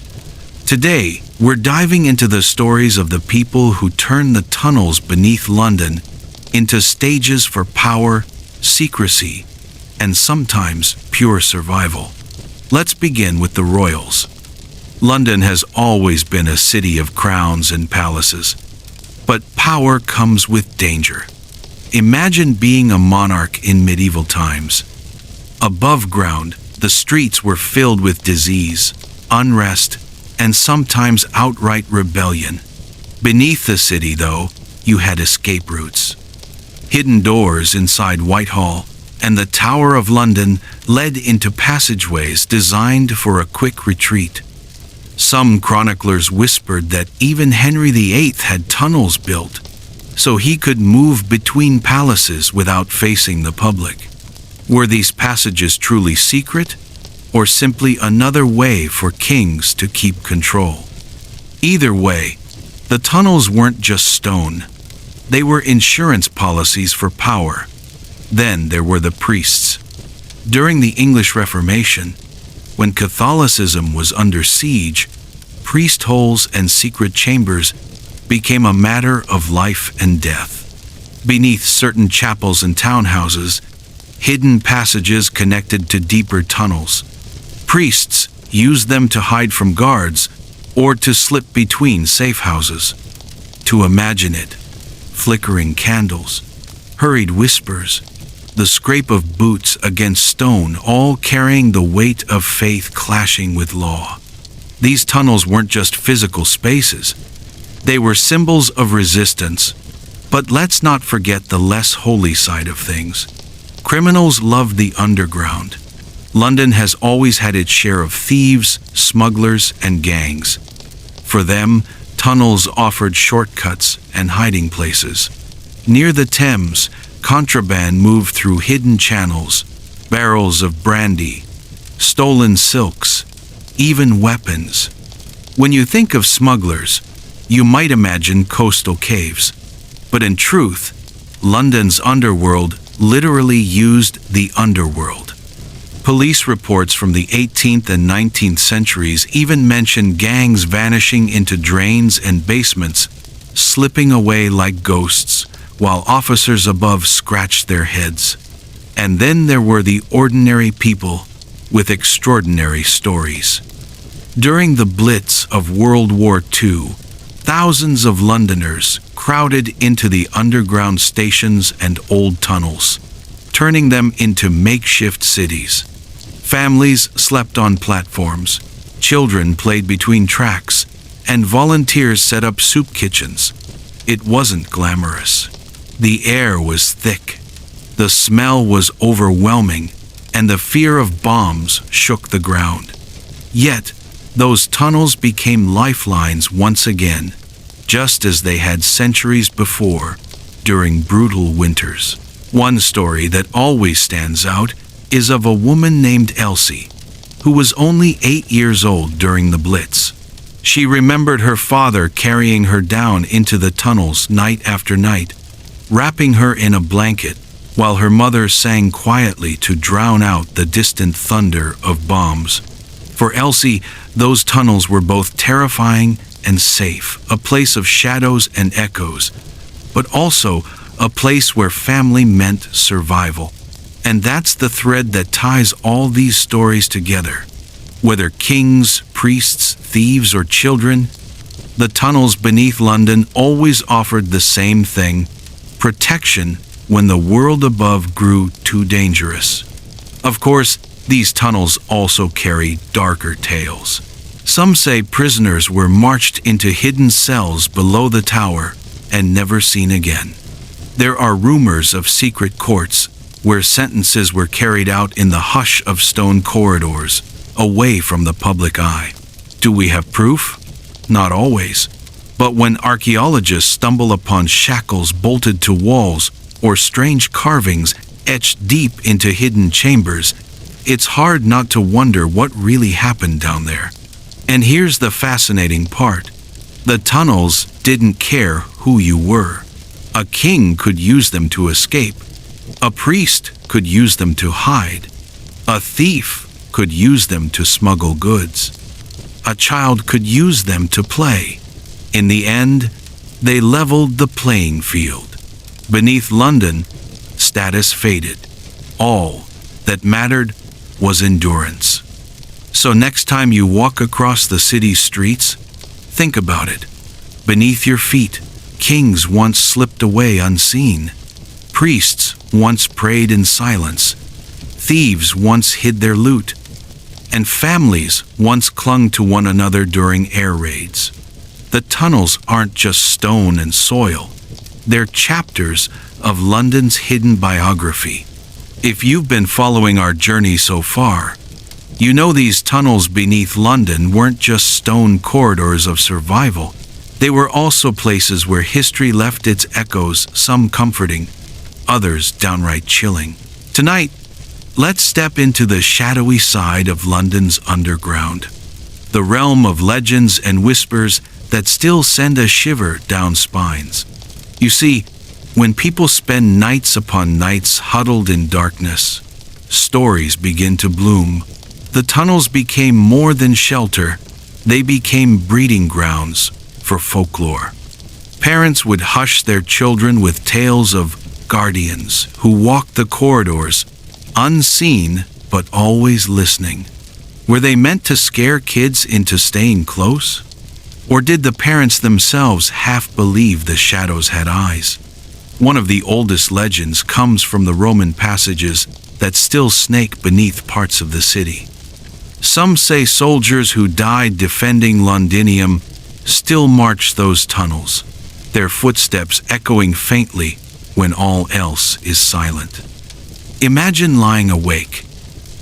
Today, we're diving into the stories of the people who turned the tunnels beneath London into stages for power, secrecy, and sometimes pure survival. Let's begin with the royals. London has always been a city of crowns and palaces. But power comes with danger. Imagine being a monarch in medieval times. Above ground, the streets were filled with disease, unrest, and sometimes outright rebellion. Beneath the city, though, you had escape routes. Hidden doors inside Whitehall and the Tower of London led into passageways designed for a quick retreat. Some chroniclers whispered that even Henry VIII had tunnels built, so he could move between palaces without facing the public. Were these passages truly secret, or simply another way for kings to keep control? Either way, the tunnels weren't just stone. They were insurance policies for power. Then there were the priests. During the English Reformation, when Catholicism was under siege, priest holes and secret chambers became a matter of life and death. Beneath certain chapels and townhouses, hidden passages connected to deeper tunnels. Priests used them to hide from guards or to slip between safe houses. To imagine it, flickering candles, hurried whispers, the scrape of boots against stone, all carrying the weight of faith clashing with law. These tunnels weren't just physical spaces. They were symbols of resistance. But let's not forget the less holy side of things. Criminals loved the underground. London has always had its share of thieves, smugglers, and gangs. For them, tunnels offered shortcuts and hiding places. Near the Thames, contraband moved through hidden channels, barrels of brandy, stolen silks, even weapons. When you think of smugglers, you might imagine coastal caves. But in truth, London's underworld literally used the underworld. Police reports from the 18th and 19th centuries even mention gangs vanishing into drains and basements, slipping away like ghosts, while officers above scratched their heads. And then there were the ordinary people with extraordinary stories. During the Blitz of World War II, thousands of Londoners crowded into the underground stations and old tunnels, turning them into makeshift cities. Families slept on platforms, children played between tracks, and volunteers set up soup kitchens. It wasn't glamorous. The air was thick, the smell was overwhelming, and the fear of bombs shook the ground. Yet, those tunnels became lifelines once again, just as they had centuries before, during brutal winters. One story that always stands out is of a woman named Elsie, who was only 8 years old during the Blitz. She remembered her father carrying her down into the tunnels night after night, wrapping her in a blanket, while her mother sang quietly to drown out the distant thunder of bombs. For Elsie, those tunnels were both terrifying and safe, a place of shadows and echoes, but also a place where family meant survival. And that's the thread that ties all these stories together. Whether kings, priests, thieves, or children, the tunnels beneath London always offered the same thing: protection when the world above grew too dangerous. Of course, these tunnels also carry darker tales. Some say prisoners were marched into hidden cells below the tower and never seen again. There are rumors of secret courts where sentences were carried out in the hush of stone corridors, away from the public eye. Do we have proof? Not always. But when archaeologists stumble upon shackles bolted to walls or strange carvings etched deep into hidden chambers, it's hard not to wonder what really happened down there. And here's the fascinating part. The tunnels didn't care who you were. A king could use them to escape. A priest could use them to hide. A thief could use them to smuggle goods. A child could use them to play. In the end, they leveled the playing field. Beneath London, status faded. All that mattered was endurance. So next time you walk across the city's streets, think about it. Beneath your feet, Kings once slipped away unseen. Priests once prayed in silence. Thieves once hid their loot. And families once clung to one another during air raids. The tunnels aren't just stone and soil. They're chapters of London's hidden biography. If you've been following our journey so far, you know these tunnels beneath London weren't just stone corridors of survival. They were also places where history left its echoes, some comforting, others downright chilling. Tonight, let's step into the shadowy side of London's underground, the realm of legends and whispers that still send a shiver down spines. You see, when people spend nights upon nights huddled in darkness, stories begin to bloom. The tunnels became more than shelter, they became breeding grounds for folklore. Parents would hush their children with tales of guardians who walked the corridors, unseen but always listening. Were they meant to scare kids into staying close? Or did the parents themselves half believe the shadows had eyes? One of the oldest legends comes from the Roman passages that still snake beneath parts of the city. Some say soldiers who died defending Londinium still march those tunnels, their footsteps echoing faintly when all else is silent. Imagine lying awake,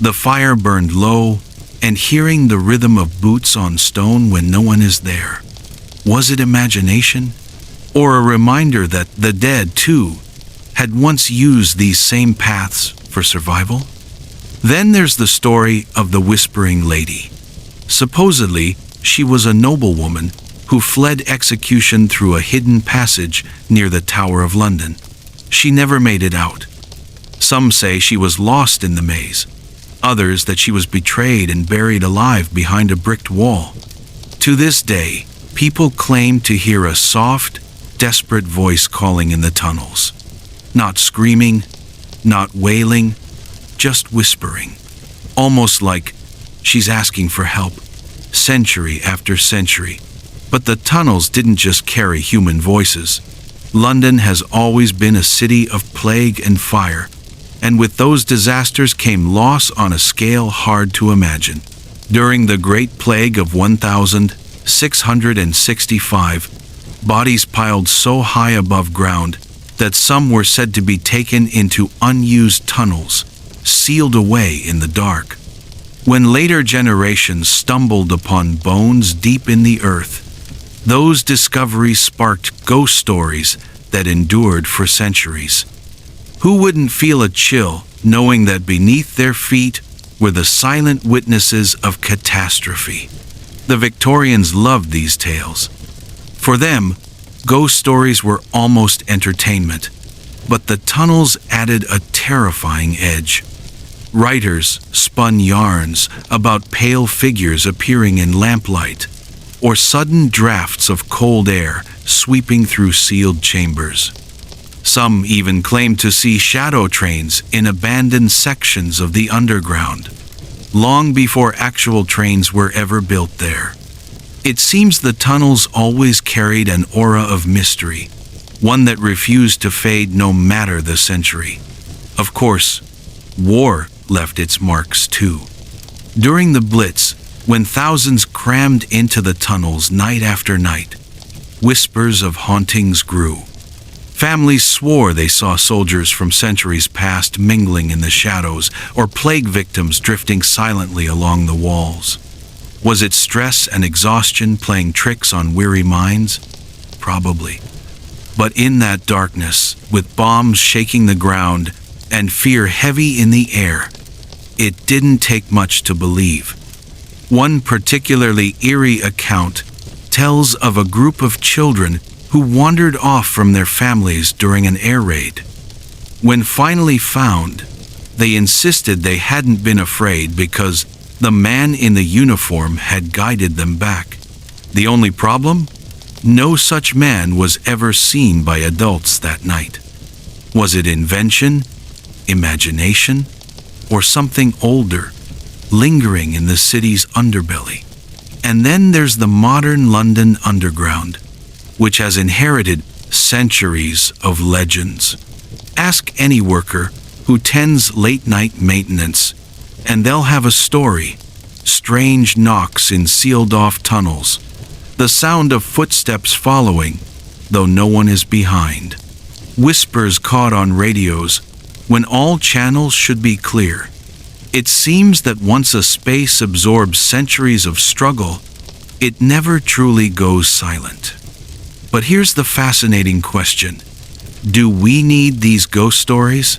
the fire burned low, and hearing the rhythm of boots on stone when no one is there. Was it imagination? Or a reminder that the dead, too, had once used these same paths for survival? Then there's the story of the Whispering Lady. Supposedly, she was a noblewoman who fled execution through a hidden passage near the Tower of London. She never made it out. Some say she was lost in the maze. Others that she was betrayed and buried alive behind a bricked wall. To this day, people claim to hear a soft, desperate voice calling in the tunnels. Not screaming, not wailing, just whispering. Almost like she's asking for help, century after century. But the tunnels didn't just carry human voices. London has always been a city of plague and fire, and with those disasters came loss on a scale hard to imagine. During the Great Plague of 1665, bodies piled so high above ground that some were said to be taken into unused tunnels, sealed away in the dark. When later generations stumbled upon bones deep in the earth, those discoveries sparked ghost stories that endured for centuries. Who wouldn't feel a chill knowing that beneath their feet were the silent witnesses of catastrophe? The Victorians loved these tales. For them, ghost stories were almost entertainment, but the tunnels added a terrifying edge. Writers spun yarns about pale figures appearing in lamplight, or sudden drafts of cold air sweeping through sealed chambers. Some even claimed to see shadow trains in abandoned sections of the underground, long before actual trains were ever built there. It seems the tunnels always carried an aura of mystery, one that refused to fade no matter the century. Of course, war left its marks too. During the Blitz, when thousands crammed into the tunnels night after night, whispers of hauntings grew. Families swore they saw soldiers from centuries past mingling in the shadows, or plague victims drifting silently along the walls. Was it stress and exhaustion playing tricks on weary minds? Probably. But in that darkness, with bombs shaking the ground and fear heavy in the air, it didn't take much to believe. One particularly eerie account tells of a group of children who wandered off from their families during an air raid. When finally found, they insisted they hadn't been afraid because the man in the uniform had guided them back. The only problem? No such man was ever seen by adults that night. Was it invention, imagination, or something older, lingering in the city's underbelly? And then there's the modern London Underground, which has inherited Centuries of legends. Ask any worker who tends late-night maintenance, and they'll have a story. Strange knocks in sealed-off tunnels. The sound of footsteps following, though no one is behind. Whispers caught on radios when all channels should be clear. It seems that once a space absorbs centuries of struggle, it never truly goes silent. But here's the fascinating question. Do we need these ghost stories?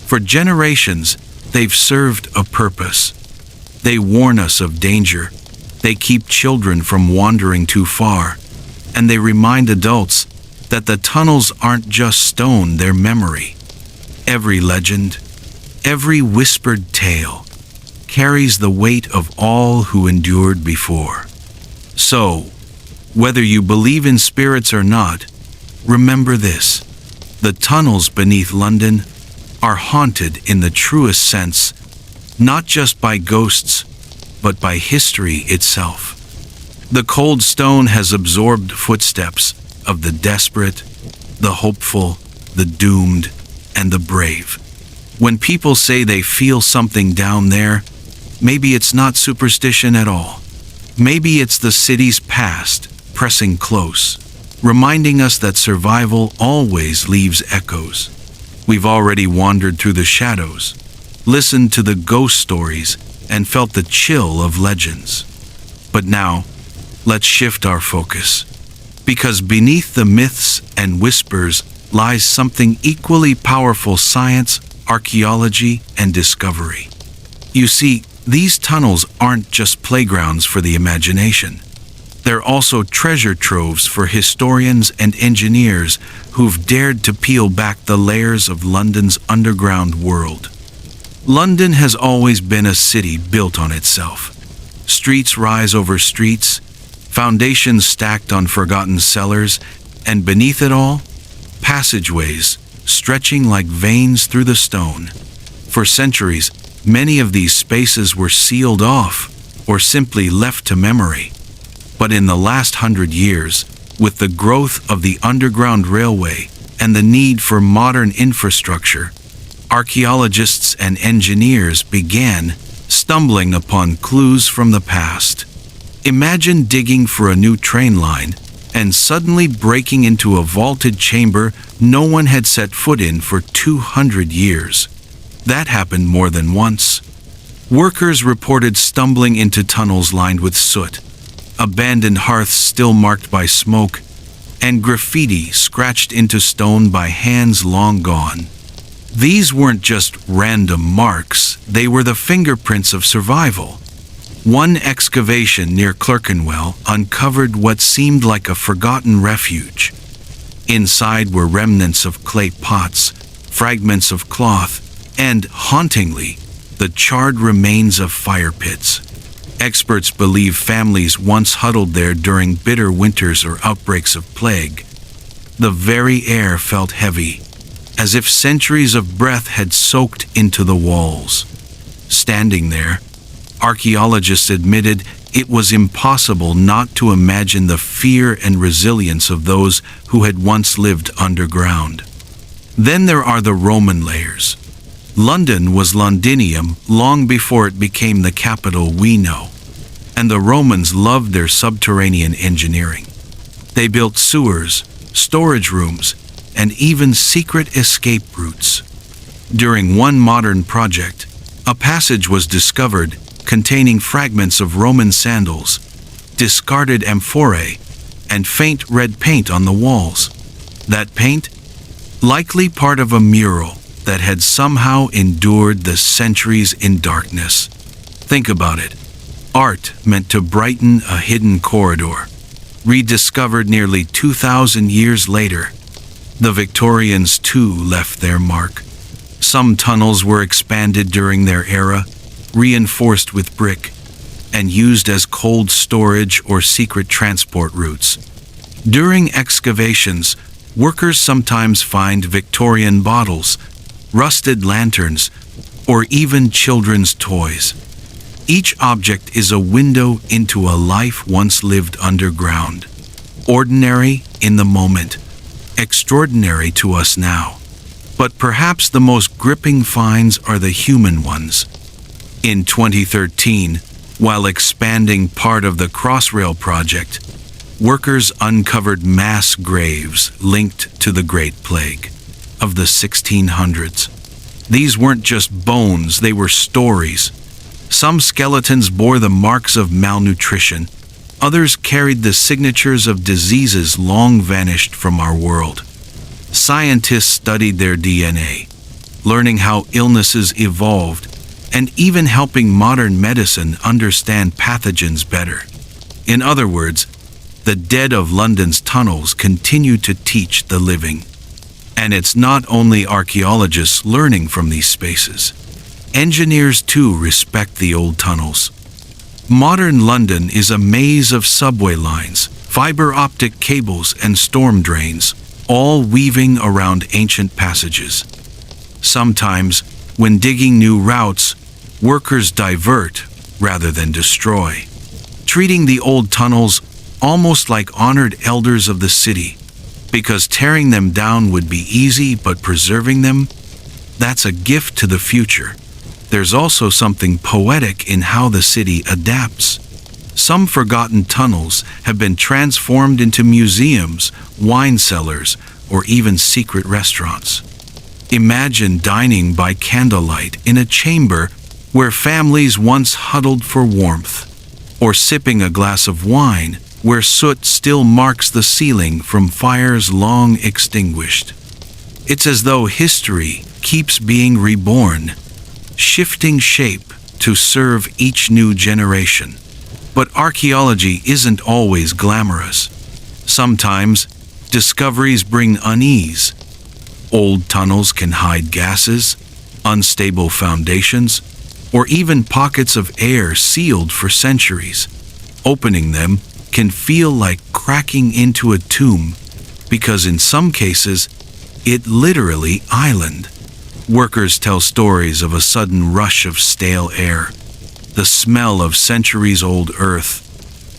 For generations, they've served a purpose. They warn us of danger. They keep children from wandering too far. And they remind adults that the tunnels aren't just stone, they're memory. Every legend, every whispered tale, carries the weight of all who endured before. So, whether you believe in spirits or not, remember this. The tunnels beneath London are haunted in the truest sense, not just by ghosts, but by history itself. The cold stone has absorbed footsteps of the desperate, the hopeful, the doomed, and the brave. When people say they feel something down there, maybe it's not superstition at all. Maybe it's the city's past pressing close, reminding us that survival always leaves echoes. We've already wandered through the shadows, listened to the ghost stories, and felt the chill of legends. But now, let's shift our focus. Because beneath the myths and whispers lies something equally powerful: science, archaeology, and discovery. You see, these tunnels aren't just playgrounds for the imagination. They're also treasure troves for historians and engineers who've dared to peel back the layers of London's underground world. London has always been a city built on itself. Streets rise over streets, foundations stacked on forgotten cellars, and beneath it all, passageways stretching like veins through the stone. For centuries, many of these spaces were sealed off or simply left to memory. But in the last 100 years, with the growth of the Underground Railway and the need for modern infrastructure, archaeologists and engineers began stumbling upon clues from the past. Imagine digging for a new train line and suddenly breaking into a vaulted chamber no one had set foot in for 200 years. That happened more than once. Workers reported stumbling into tunnels lined with soot, abandoned hearths still marked by smoke, and graffiti scratched into stone by hands long gone. These weren't just random marks, they were the fingerprints of survival. One excavation near Clerkenwell uncovered what seemed like a forgotten refuge. Inside were remnants of clay pots, fragments of cloth, and, hauntingly, the charred remains of fire pits. Experts believe families once huddled there during bitter winters or outbreaks of plague. The very air felt heavy, as if centuries of breath had soaked into the walls. Standing there, archaeologists admitted it was impossible not to imagine the fear and resilience of those who had once lived underground. Then there are the Roman layers. London was Londinium long before it became the capital we know, and the Romans loved their subterranean engineering. They built sewers, storage rooms, and even secret escape routes. During one modern project, a passage was discovered containing fragments of Roman sandals, discarded amphorae, and faint red paint on the walls. That paint, likely part of a mural that had somehow endured the centuries in darkness. Think about it. Art meant to brighten a hidden corridor, rediscovered nearly 2,000 years later. The Victorians too left their mark. Some tunnels were expanded during their era, reinforced with brick, and used as cold storage or secret transport routes. During excavations, workers sometimes find Victorian bottles, rusted lanterns, or even children's toys. Each object is a window into a life once lived underground, ordinary in the moment, extraordinary to us now. But perhaps the most gripping finds are the human ones. In 2013, while expanding part of the Crossrail project, workers uncovered mass graves linked to the Great Plague of the 1600s. These weren't just bones, they were stories. Some skeletons bore the marks of malnutrition. Others carried the signatures of diseases long vanished from our world. Scientists studied their DNA, learning how illnesses evolved, and even helping modern medicine understand pathogens better. In other words, the dead of London's tunnels continue to teach the living. And it's not only archaeologists learning from these spaces. Engineers too respect the old tunnels. Modern London is a maze of subway lines, fiber optic cables, and storm drains, all weaving around ancient passages. Sometimes, when digging new routes, workers divert rather than destroy, treating the old tunnels almost like honored elders of the city, because tearing them down would be easy, but preserving them, that's a gift to the future. There's also something poetic in how the city adapts. Some forgotten tunnels have been transformed into museums, wine cellars, or even secret restaurants. Imagine dining by candlelight in a chamber where families once huddled for warmth, or sipping a glass of wine where soot still marks the ceiling from fires long extinguished. It's as though history keeps being reborn, shifting shape to serve each new generation. But archaeology isn't always glamorous. Sometimes, discoveries bring unease. Old tunnels can hide gases, unstable foundations, or even pockets of air sealed for centuries. Opening them can feel like cracking into a tomb, because in some cases, it literally island. Workers tell stories of a sudden rush of stale air, the smell of centuries-old earth,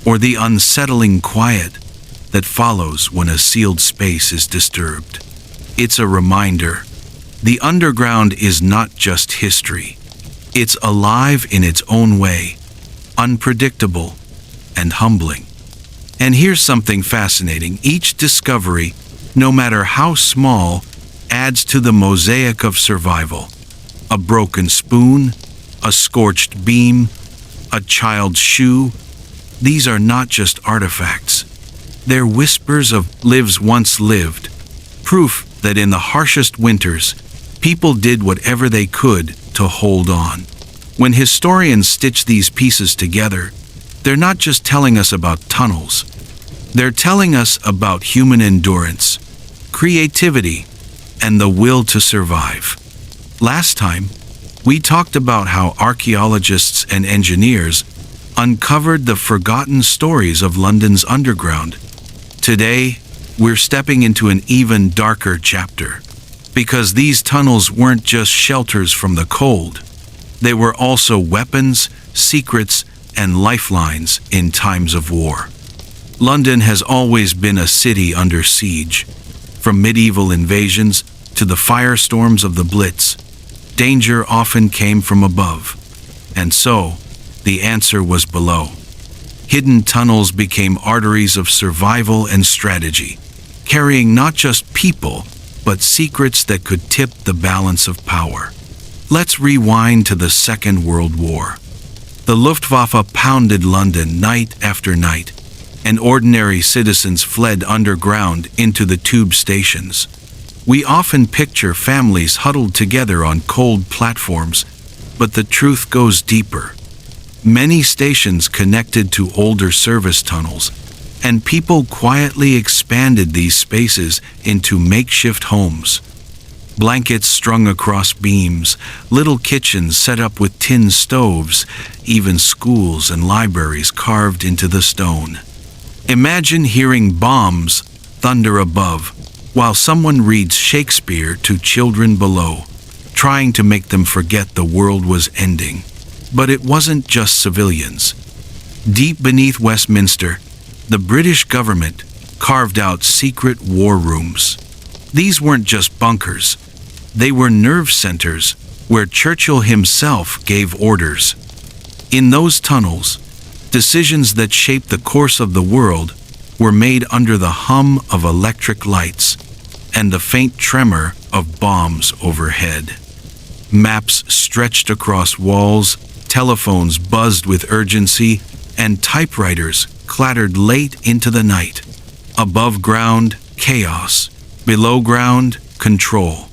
or the unsettling quiet that follows when a sealed space is disturbed. It's a reminder. The underground is not just history. It's alive in its own way, unpredictable and humbling. And here's something fascinating. Each discovery, no matter how small, adds to the mosaic of survival. A broken spoon, a scorched beam, a child's shoe. These are not just artifacts. They're whispers of lives once lived, proof that in the harshest winters, people did whatever they could to hold on. When historians stitch these pieces together, they're not just telling us about tunnels. They're telling us about human endurance, creativity, and the will to survive. Last time, we talked about how archaeologists and engineers uncovered the forgotten stories of London's underground. Today, we're stepping into an even darker chapter, because these tunnels weren't just shelters from the cold. They were also weapons, secrets, and lifelines in times of war. London has always been a city under siege. From medieval invasions to the firestorms of the Blitz, danger often came from above. And so, the answer was below. Hidden tunnels became arteries of survival and strategy, carrying not just people, but secrets that could tip the balance of power. Let's rewind to the Second World War. The Luftwaffe pounded London night after night, and ordinary citizens fled underground into the tube stations. We often picture families huddled together on cold platforms, but the truth goes deeper. Many stations connected to older service tunnels, and people quietly expanded these spaces into makeshift homes. Blankets strung across beams, little kitchens set up with tin stoves, even schools and libraries carved into the stone. Imagine hearing bombs thunder above, while someone reads Shakespeare to children below, trying to make them forget the world was ending. But it wasn't just civilians. Deep beneath Westminster, the British government carved out secret war rooms. These weren't just bunkers. They were nerve centers where Churchill himself gave orders. In those tunnels, decisions that shaped the course of the world were made under the hum of electric lights and the faint tremor of bombs overhead. Maps stretched across walls, telephones buzzed with urgency, and typewriters clattered late into the night. Above ground, chaos. Below ground, control.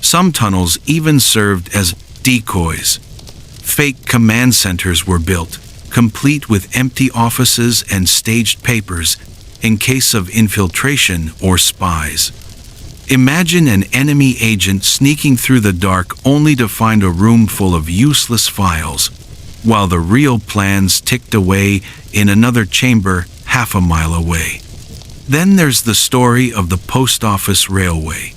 Some tunnels even served as decoys. Fake command centers were built, complete with empty offices and staged papers in case of infiltration or spies. Imagine an enemy agent sneaking through the dark only to find a room full of useless files, while the real plans ticked away in another chamber half a mile away. Then there's the story of the Post Office Railway,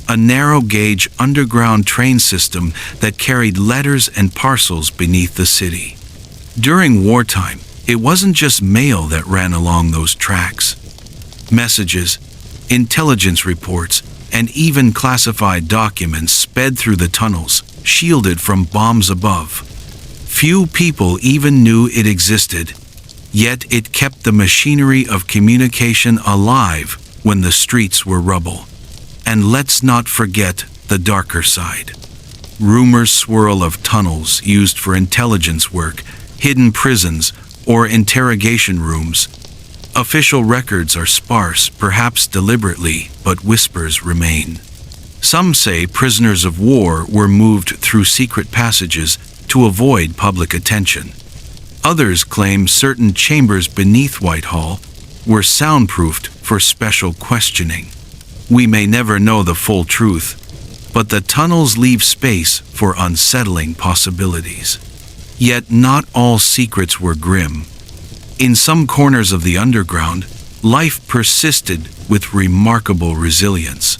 a narrow-gauge underground train system that carried letters and parcels beneath the city. During wartime, it wasn't just mail that ran along those tracks. Messages, intelligence reports, and even classified documents sped through the tunnels, shielded from bombs above. Few people even knew it existed, yet it kept the machinery of communication alive when the streets were rubble. And let's not forget the darker side. Rumors swirl of tunnels used for intelligence work, hidden prisons, or interrogation rooms. Official records are sparse, perhaps deliberately, but whispers remain. Some say prisoners of war were moved through secret passages to avoid public attention. Others claim certain chambers beneath Whitehall were soundproofed for special questioning. We may never know the full truth, but the tunnels leave space for unsettling possibilities. Yet not all secrets were grim. In some corners of the underground, life persisted with remarkable resilience.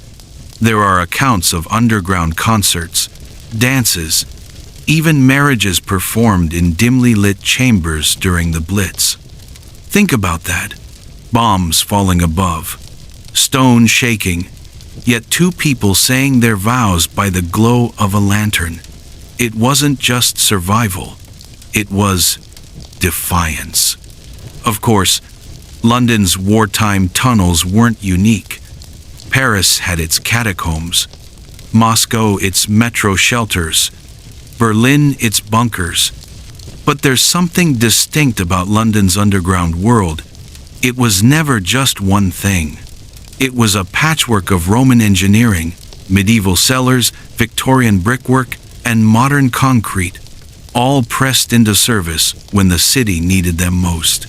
There are accounts of underground concerts, dances, even marriages performed in dimly lit chambers during the Blitz. Think about that. Bombs falling above, stone shaking, yet two people saying their vows by the glow of a lantern. It wasn't just survival, it was defiance. Of course, London's wartime tunnels weren't unique. Paris had its catacombs, Moscow its metro shelters, Berlin its bunkers. But there's something distinct about London's underground world. It was never just one thing. It was a patchwork of Roman engineering, medieval cellars, Victorian brickwork, and modern concrete, all pressed into service when the city needed them most.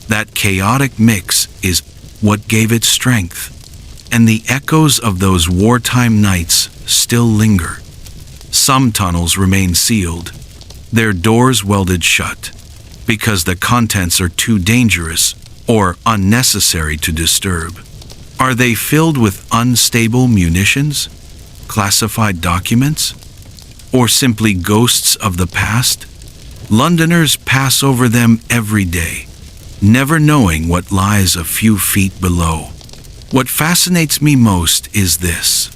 That chaotic mix is what gave it strength, and the echoes of those wartime nights still linger. Some tunnels remain sealed, their doors welded shut, because the contents are too dangerous or unnecessary to disturb. Are they filled with unstable munitions, classified documents, or simply ghosts of the past? Londoners pass over them every day, never knowing what lies a few feet below. What fascinates me most is this.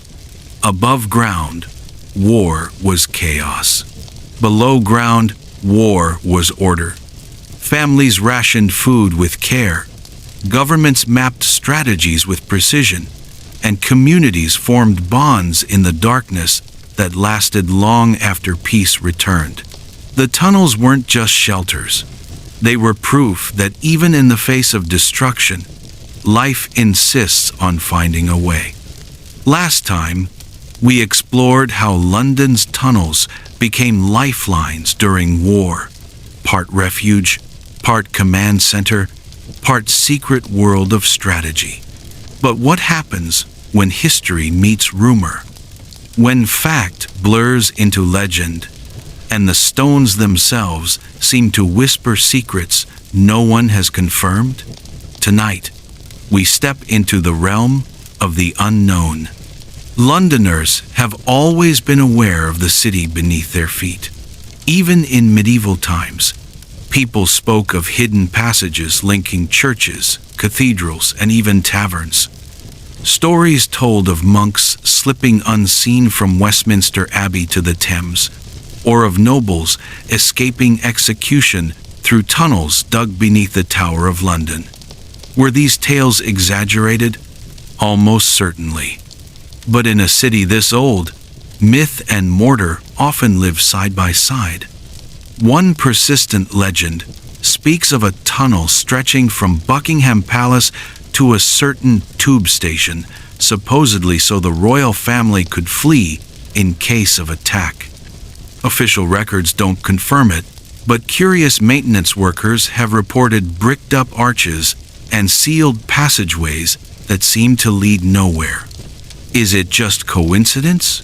Above ground, war was chaos. Below ground, war was order. Families rationed food with care. Governments mapped strategies with precision. And communities formed bonds in the darkness that lasted long after peace returned. The tunnels weren't just shelters. They were proof that even in the face of destruction, life insists on finding a way. Last time, we explored how London's tunnels became lifelines during war. Part refuge, part command center, part secret world of strategy. But what happens when history meets rumor? When fact blurs into legend, and the stones themselves seem to whisper secrets no one has confirmed? Tonight, we step into the realm of the unknown. Londoners have always been aware of the city beneath their feet. Even in medieval times, people spoke of hidden passages linking churches, cathedrals, and even taverns. Stories told of monks slipping unseen from Westminster Abbey to the Thames, or of nobles escaping execution through tunnels dug beneath the Tower of London. Were these tales exaggerated? Almost certainly. But in a city this old, myth and mortar often live side by side. One persistent legend speaks of a tunnel stretching from Buckingham Palace to a certain tube station, supposedly so the royal family could flee in case of attack. Official records don't confirm it, but curious maintenance workers have reported bricked-up arches and sealed passageways that seem to lead nowhere. Is it just coincidence?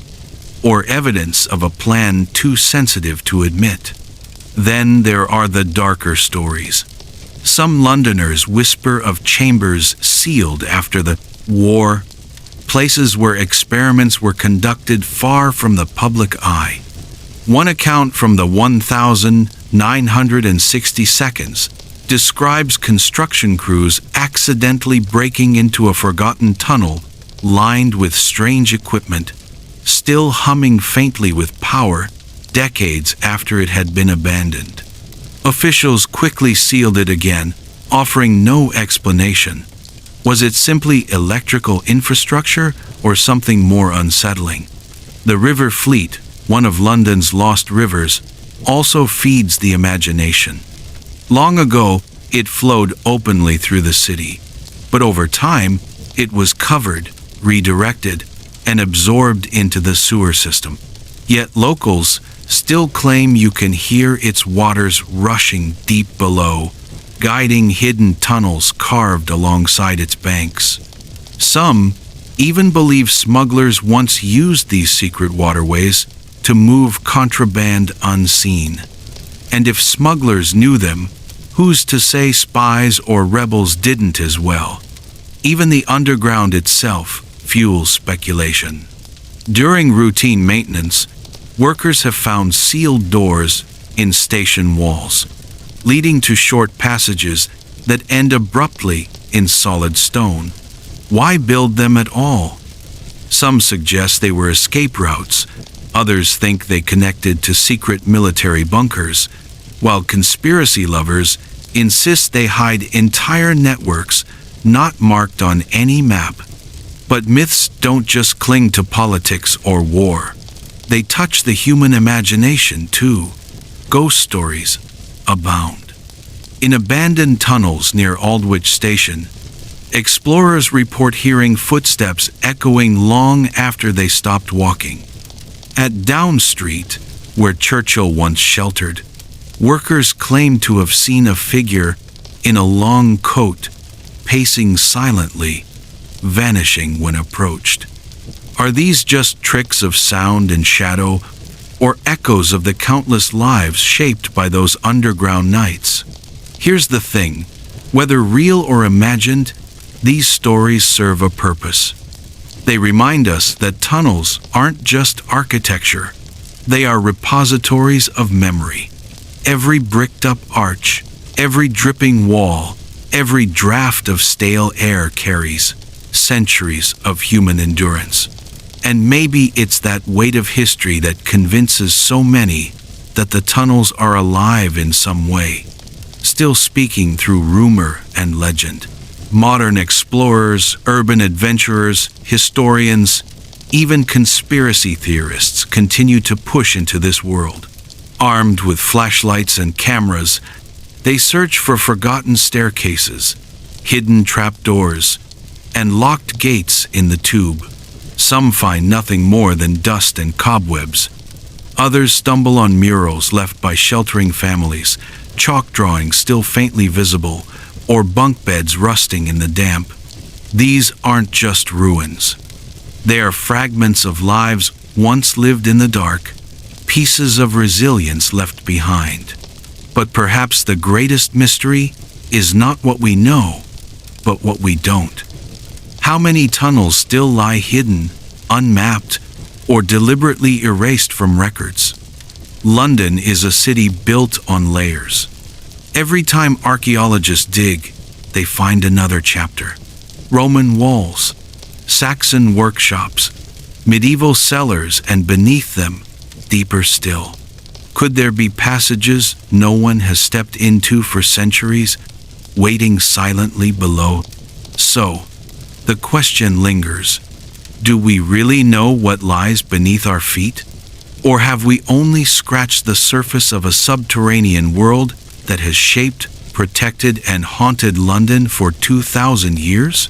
Or evidence of a plan too sensitive to admit? Then there are the darker stories. Some Londoners whisper of chambers sealed after the war, places where experiments were conducted far from the public eye. One account from the 1960 seconds describes construction crews accidentally breaking into a forgotten tunnel lined with strange equipment, still humming faintly with power decades after it had been abandoned. Officials quickly sealed it again, offering no explanation. Was it simply electrical infrastructure or something more unsettling? The River Fleet, one of London's lost rivers, also feeds the imagination. Long ago, it flowed openly through the city, but over time, it was covered, redirected, and absorbed into the sewer system. Yet locals still claim you can hear its waters rushing deep below, guiding hidden tunnels carved alongside its banks. Some even believe smugglers once used these secret waterways to move contraband unseen. And if smugglers knew them, who's to say spies or rebels didn't as well? Even the underground itself fuels speculation. During routine maintenance, workers have found sealed doors in station walls, leading to short passages that end abruptly in solid stone. Why build them at all? Some suggest they were escape routes. Others think they connected to secret military bunkers, while conspiracy lovers insist they hide entire networks not marked on any map. But myths don't just cling to politics or war. They touch the human imagination too. Ghost stories abound. In abandoned tunnels near Aldwych Station, explorers report hearing footsteps echoing long after they stopped walking. At Down Street, where Churchill once sheltered, workers claim to have seen a figure in a long coat, pacing silently, vanishing when approached. Are these just tricks of sound and shadow, or echoes of the countless lives shaped by those underground nights? Here's the thing, whether real or imagined, these stories serve a purpose. They remind us that tunnels aren't just architecture, they are repositories of memory. Every bricked-up arch, every dripping wall, every draft of stale air carries centuries of human endurance. And maybe it's that weight of history that convinces so many that the tunnels are alive in some way, still speaking through rumor and legend. Modern explorers, urban adventurers, historians, even conspiracy theorists continue to push into this world. Armed with flashlights and cameras, they search for forgotten staircases, hidden trapdoors, and locked gates in the tube. Some find nothing more than dust and cobwebs. Others stumble on murals left by sheltering families, chalk drawings still faintly visible, or bunk beds rusting in the damp. These aren't just ruins. They are fragments of lives once lived in the dark, pieces of resilience left behind. But perhaps the greatest mystery is not what we know, but what we don't. How many tunnels still lie hidden, unmapped, or deliberately erased from records? London is a city built on layers. Every time archaeologists dig, they find another chapter. Roman walls, Saxon workshops, medieval cellars, and beneath them, deeper still. Could there be passages no one has stepped into for centuries, waiting silently below? So, the question lingers. Do we really know what lies beneath our feet? Or have we only scratched the surface of a subterranean world that has shaped, protected, and haunted London for 2,000 years?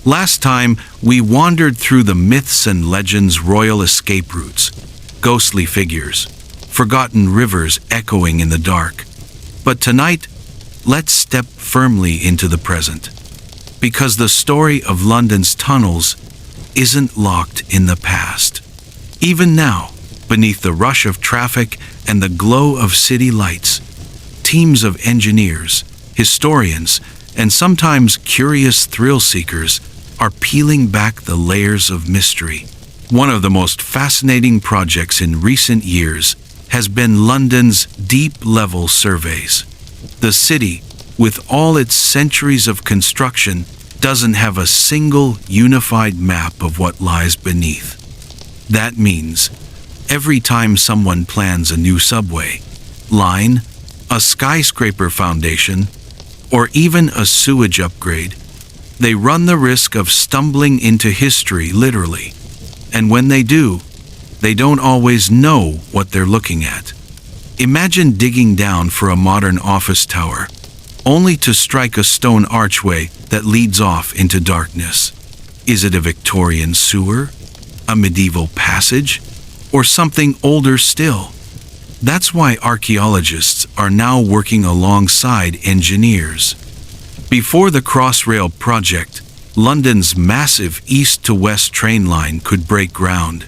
Last time, we wandered through the myths and legends' royal escape routes, ghostly figures, forgotten rivers echoing in the dark. But tonight, let's step firmly into the present. Because the story of London's tunnels isn't locked in the past. Even now, beneath the rush of traffic and the glow of city lights, teams of engineers, historians, and sometimes curious thrill seekers are peeling back the layers of mystery. One of the most fascinating projects in recent years has been London's deep-level surveys. The city, with all its centuries of construction, doesn't have a single unified map of what lies beneath. That means every time someone plans a new subway line, a skyscraper foundation, or even a sewage upgrade, they run the risk of stumbling into history literally. And when they do, they don't always know what they're looking at. Imagine digging down for a modern office tower, only to strike a stone archway that leads off into darkness. Is it a Victorian sewer, a medieval passage, or something older still? That's why archaeologists are now working alongside engineers. Before the Crossrail project, London's massive east-to-west train line could break ground.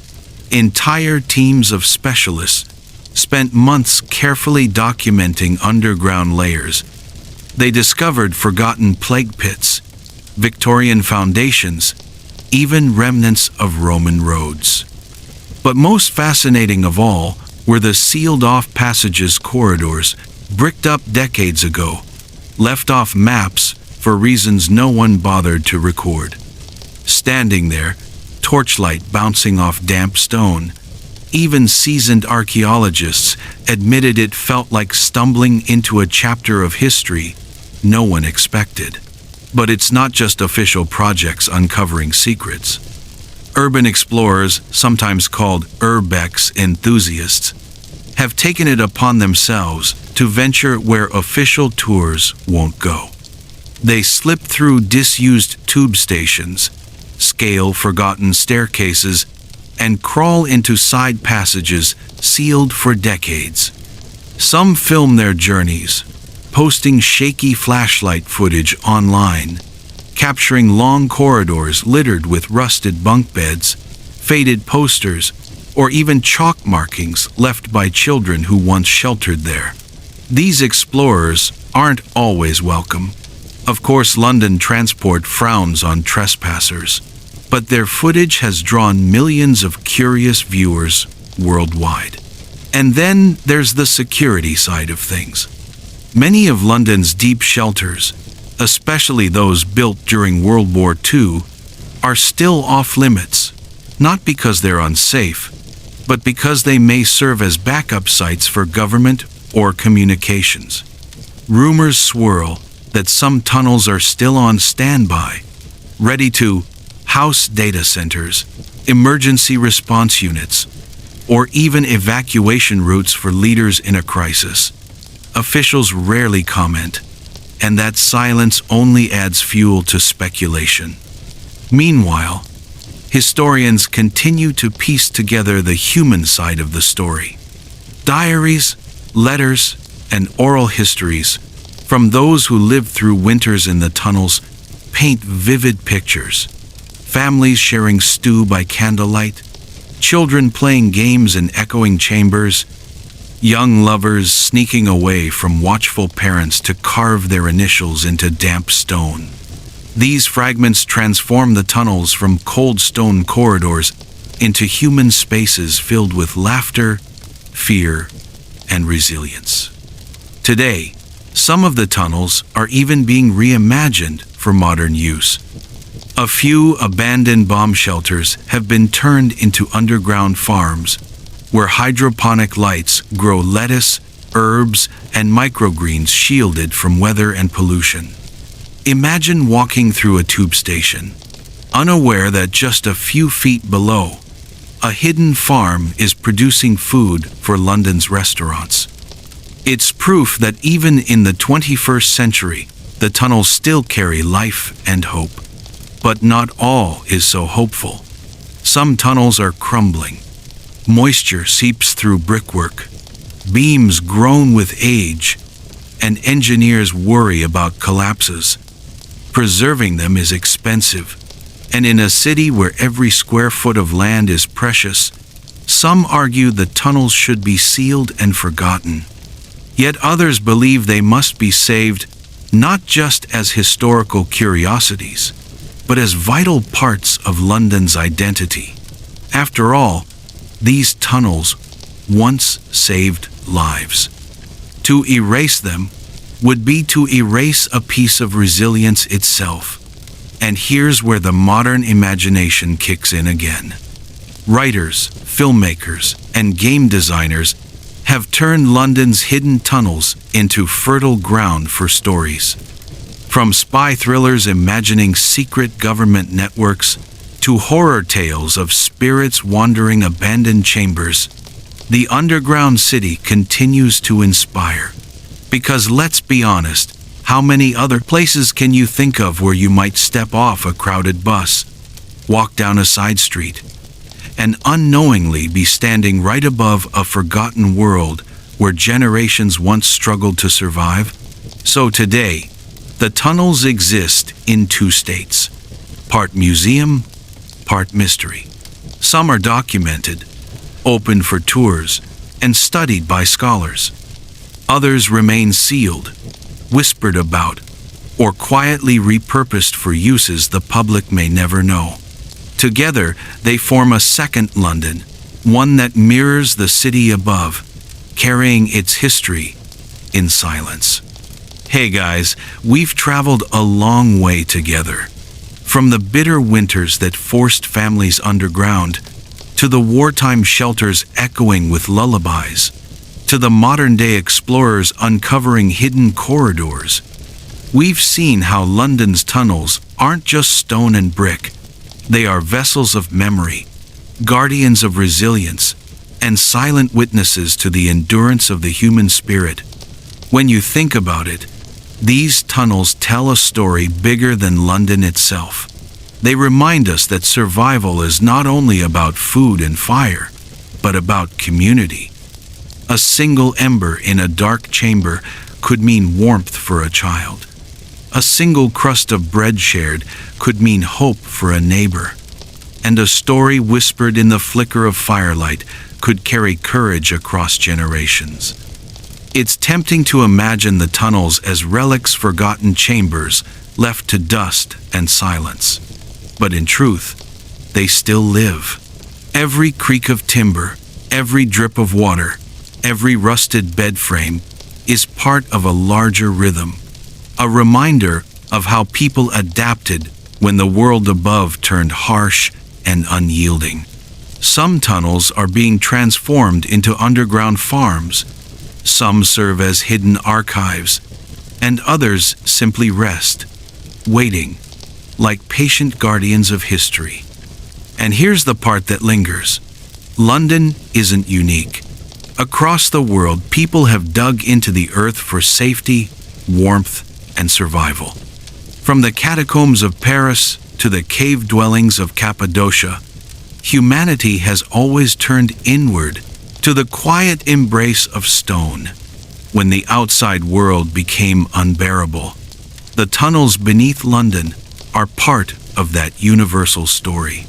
Entire teams of specialists spent months carefully documenting underground layers. They discovered forgotten plague pits, Victorian foundations, even remnants of Roman roads. But most fascinating of all were the sealed-off passages corridors, bricked up decades ago, left off maps for reasons no one bothered to record. Standing there, torchlight bouncing off damp stone, even seasoned archaeologists admitted it felt like stumbling into a chapter of history no one expected. But it's not just official projects uncovering secrets. Urban explorers, sometimes called urbex enthusiasts, have taken it upon themselves to venture where official tours won't go. They slip through disused tube stations, scale forgotten staircases, and crawl into side passages sealed for decades. Some film their journeys, posting shaky flashlight footage online, capturing long corridors littered with rusted bunk beds, faded posters, or even chalk markings left by children who once sheltered there. These explorers aren't always welcome. Of course, London Transport frowns on trespassers, but their footage has drawn millions of curious viewers worldwide. And then there's the security side of things. Many of London's deep shelters, especially those built during World War II, are still off limits, not because they're unsafe, but because they may serve as backup sites for government or communications. Rumors swirl that some tunnels are still on standby, ready to house data centers, emergency response units, or even evacuation routes for leaders in a crisis. Officials rarely comment, and that silence only adds fuel to speculation. Meanwhile, historians continue to piece together the human side of the story. Diaries, letters, and oral histories from those who lived through winters in the tunnels paint vivid pictures. Families sharing stew by candlelight, children playing games in echoing chambers, young lovers sneaking away from watchful parents to carve their initials into damp stone. These fragments transform the tunnels from cold stone corridors into human spaces filled with laughter, fear, and resilience. Today, some of the tunnels are even being reimagined for modern use. A few abandoned bomb shelters have been turned into underground farms, where hydroponic lights grow lettuce, herbs, and microgreens shielded from weather and pollution. Imagine walking through a tube station, unaware that just a few feet below, a hidden farm is producing food for London's restaurants. It's proof that even in the 21st century, the tunnels still carry life and hope. But not all is so hopeful. Some tunnels are crumbling. Moisture seeps through brickwork. Beams groan with age, and engineers worry about collapses. Preserving them is expensive, and in a city where every square foot of land is precious, some argue the tunnels should be sealed and forgotten. Yet others believe they must be saved not just as historical curiosities, but as vital parts of London's identity. After all, these tunnels once saved lives. To erase them would be to erase a piece of resilience itself. And here's where the modern imagination kicks in again. Writers, filmmakers, and game designers have turned London's hidden tunnels into fertile ground for stories. From spy thrillers imagining secret government networks to horror tales of spirits wandering abandoned chambers, the underground city continues to inspire. Because let's be honest, how many other places can you think of where you might step off a crowded bus, walk down a side street, and unknowingly be standing right above a forgotten world where generations once struggled to survive? So today, the tunnels exist in two states, part museum, part mystery. Some are documented, open for tours, and studied by scholars. Others remain sealed, whispered about, or quietly repurposed for uses the public may never know. Together, they form a second London, one that mirrors the city above, carrying its history in silence. Hey guys, we've traveled a long way together. From the bitter winters that forced families underground, to the wartime shelters echoing with lullabies, to the modern-day explorers uncovering hidden corridors. We've seen how London's tunnels aren't just stone and brick. They are vessels of memory, guardians of resilience, and silent witnesses to the endurance of the human spirit. When you think about it, these tunnels tell a story bigger than London itself. They remind us that survival is not only about food and fire, but about community. A single ember in a dark chamber could mean warmth for a child. A single crust of bread shared could mean hope for a neighbor. And a story whispered in the flicker of firelight could carry courage across generations. It's tempting to imagine the tunnels as relics, forgotten chambers left to dust and silence. But in truth, they still live. Every creak of timber, every drip of water, every rusted bed frame is part of a larger rhythm, a reminder of how people adapted when the world above turned harsh and unyielding. Some tunnels are being transformed into underground farms. Some serve as hidden archives, and others simply rest, waiting, like patient guardians of history. And here's the part that lingers. London isn't unique. Across the world, people have dug into the earth for safety, warmth, and survival. From the catacombs of Paris to the cave dwellings of Cappadocia, humanity has always turned inward to the quiet embrace of stone. When the outside world became unbearable, the tunnels beneath London are part of that universal story.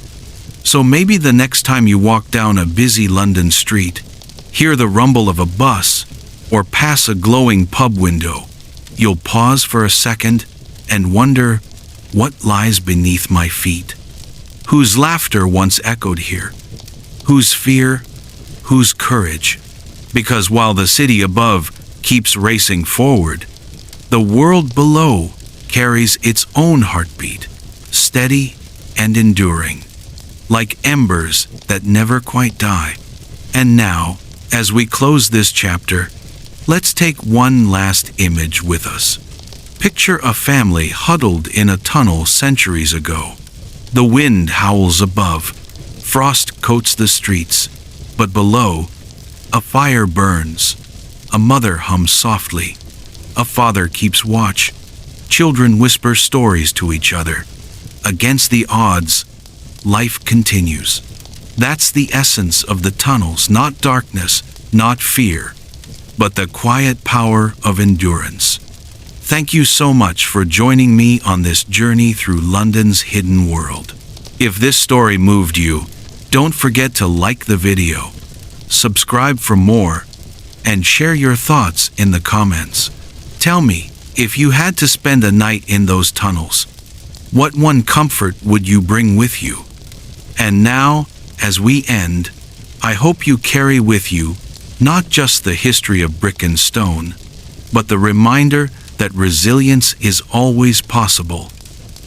So maybe the next time you walk down a busy London street, hear the rumble of a bus, or pass a glowing pub window, you'll pause for a second and wonder, what lies beneath my feet? Whose laughter once echoed here? Whose fear? Whose courage? Because while the city above keeps racing forward, the world below carries its own heartbeat, steady and enduring, like embers that never quite die. And now, as we close this chapter, let's take one last image with us. Picture a family huddled in a tunnel centuries ago. The wind howls above, frost coats the streets, but below, a fire burns. A mother hums softly. A father keeps watch. Children whisper stories to each other. Against the odds, life continues. That's the essence of the tunnels, not darkness, not fear, but the quiet power of endurance. Thank you so much for joining me on this journey through London's hidden world. If this story moved you, don't forget to like the video, subscribe for more, and share your thoughts in the comments. Tell me, if you had to spend a night in those tunnels, what one comfort would you bring with you? And now, as we end, I hope you carry with you not just the history of brick and stone, but the reminder that resilience is always possible,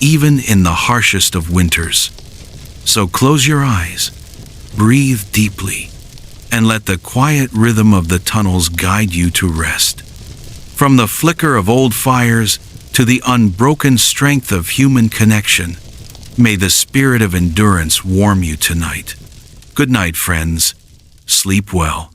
even in the harshest of winters. So close your eyes, breathe deeply, and let the quiet rhythm of the tunnels guide you to rest. From the flicker of old fires to the unbroken strength of human connection, may the spirit of endurance warm you tonight. Good night, friends. Sleep well.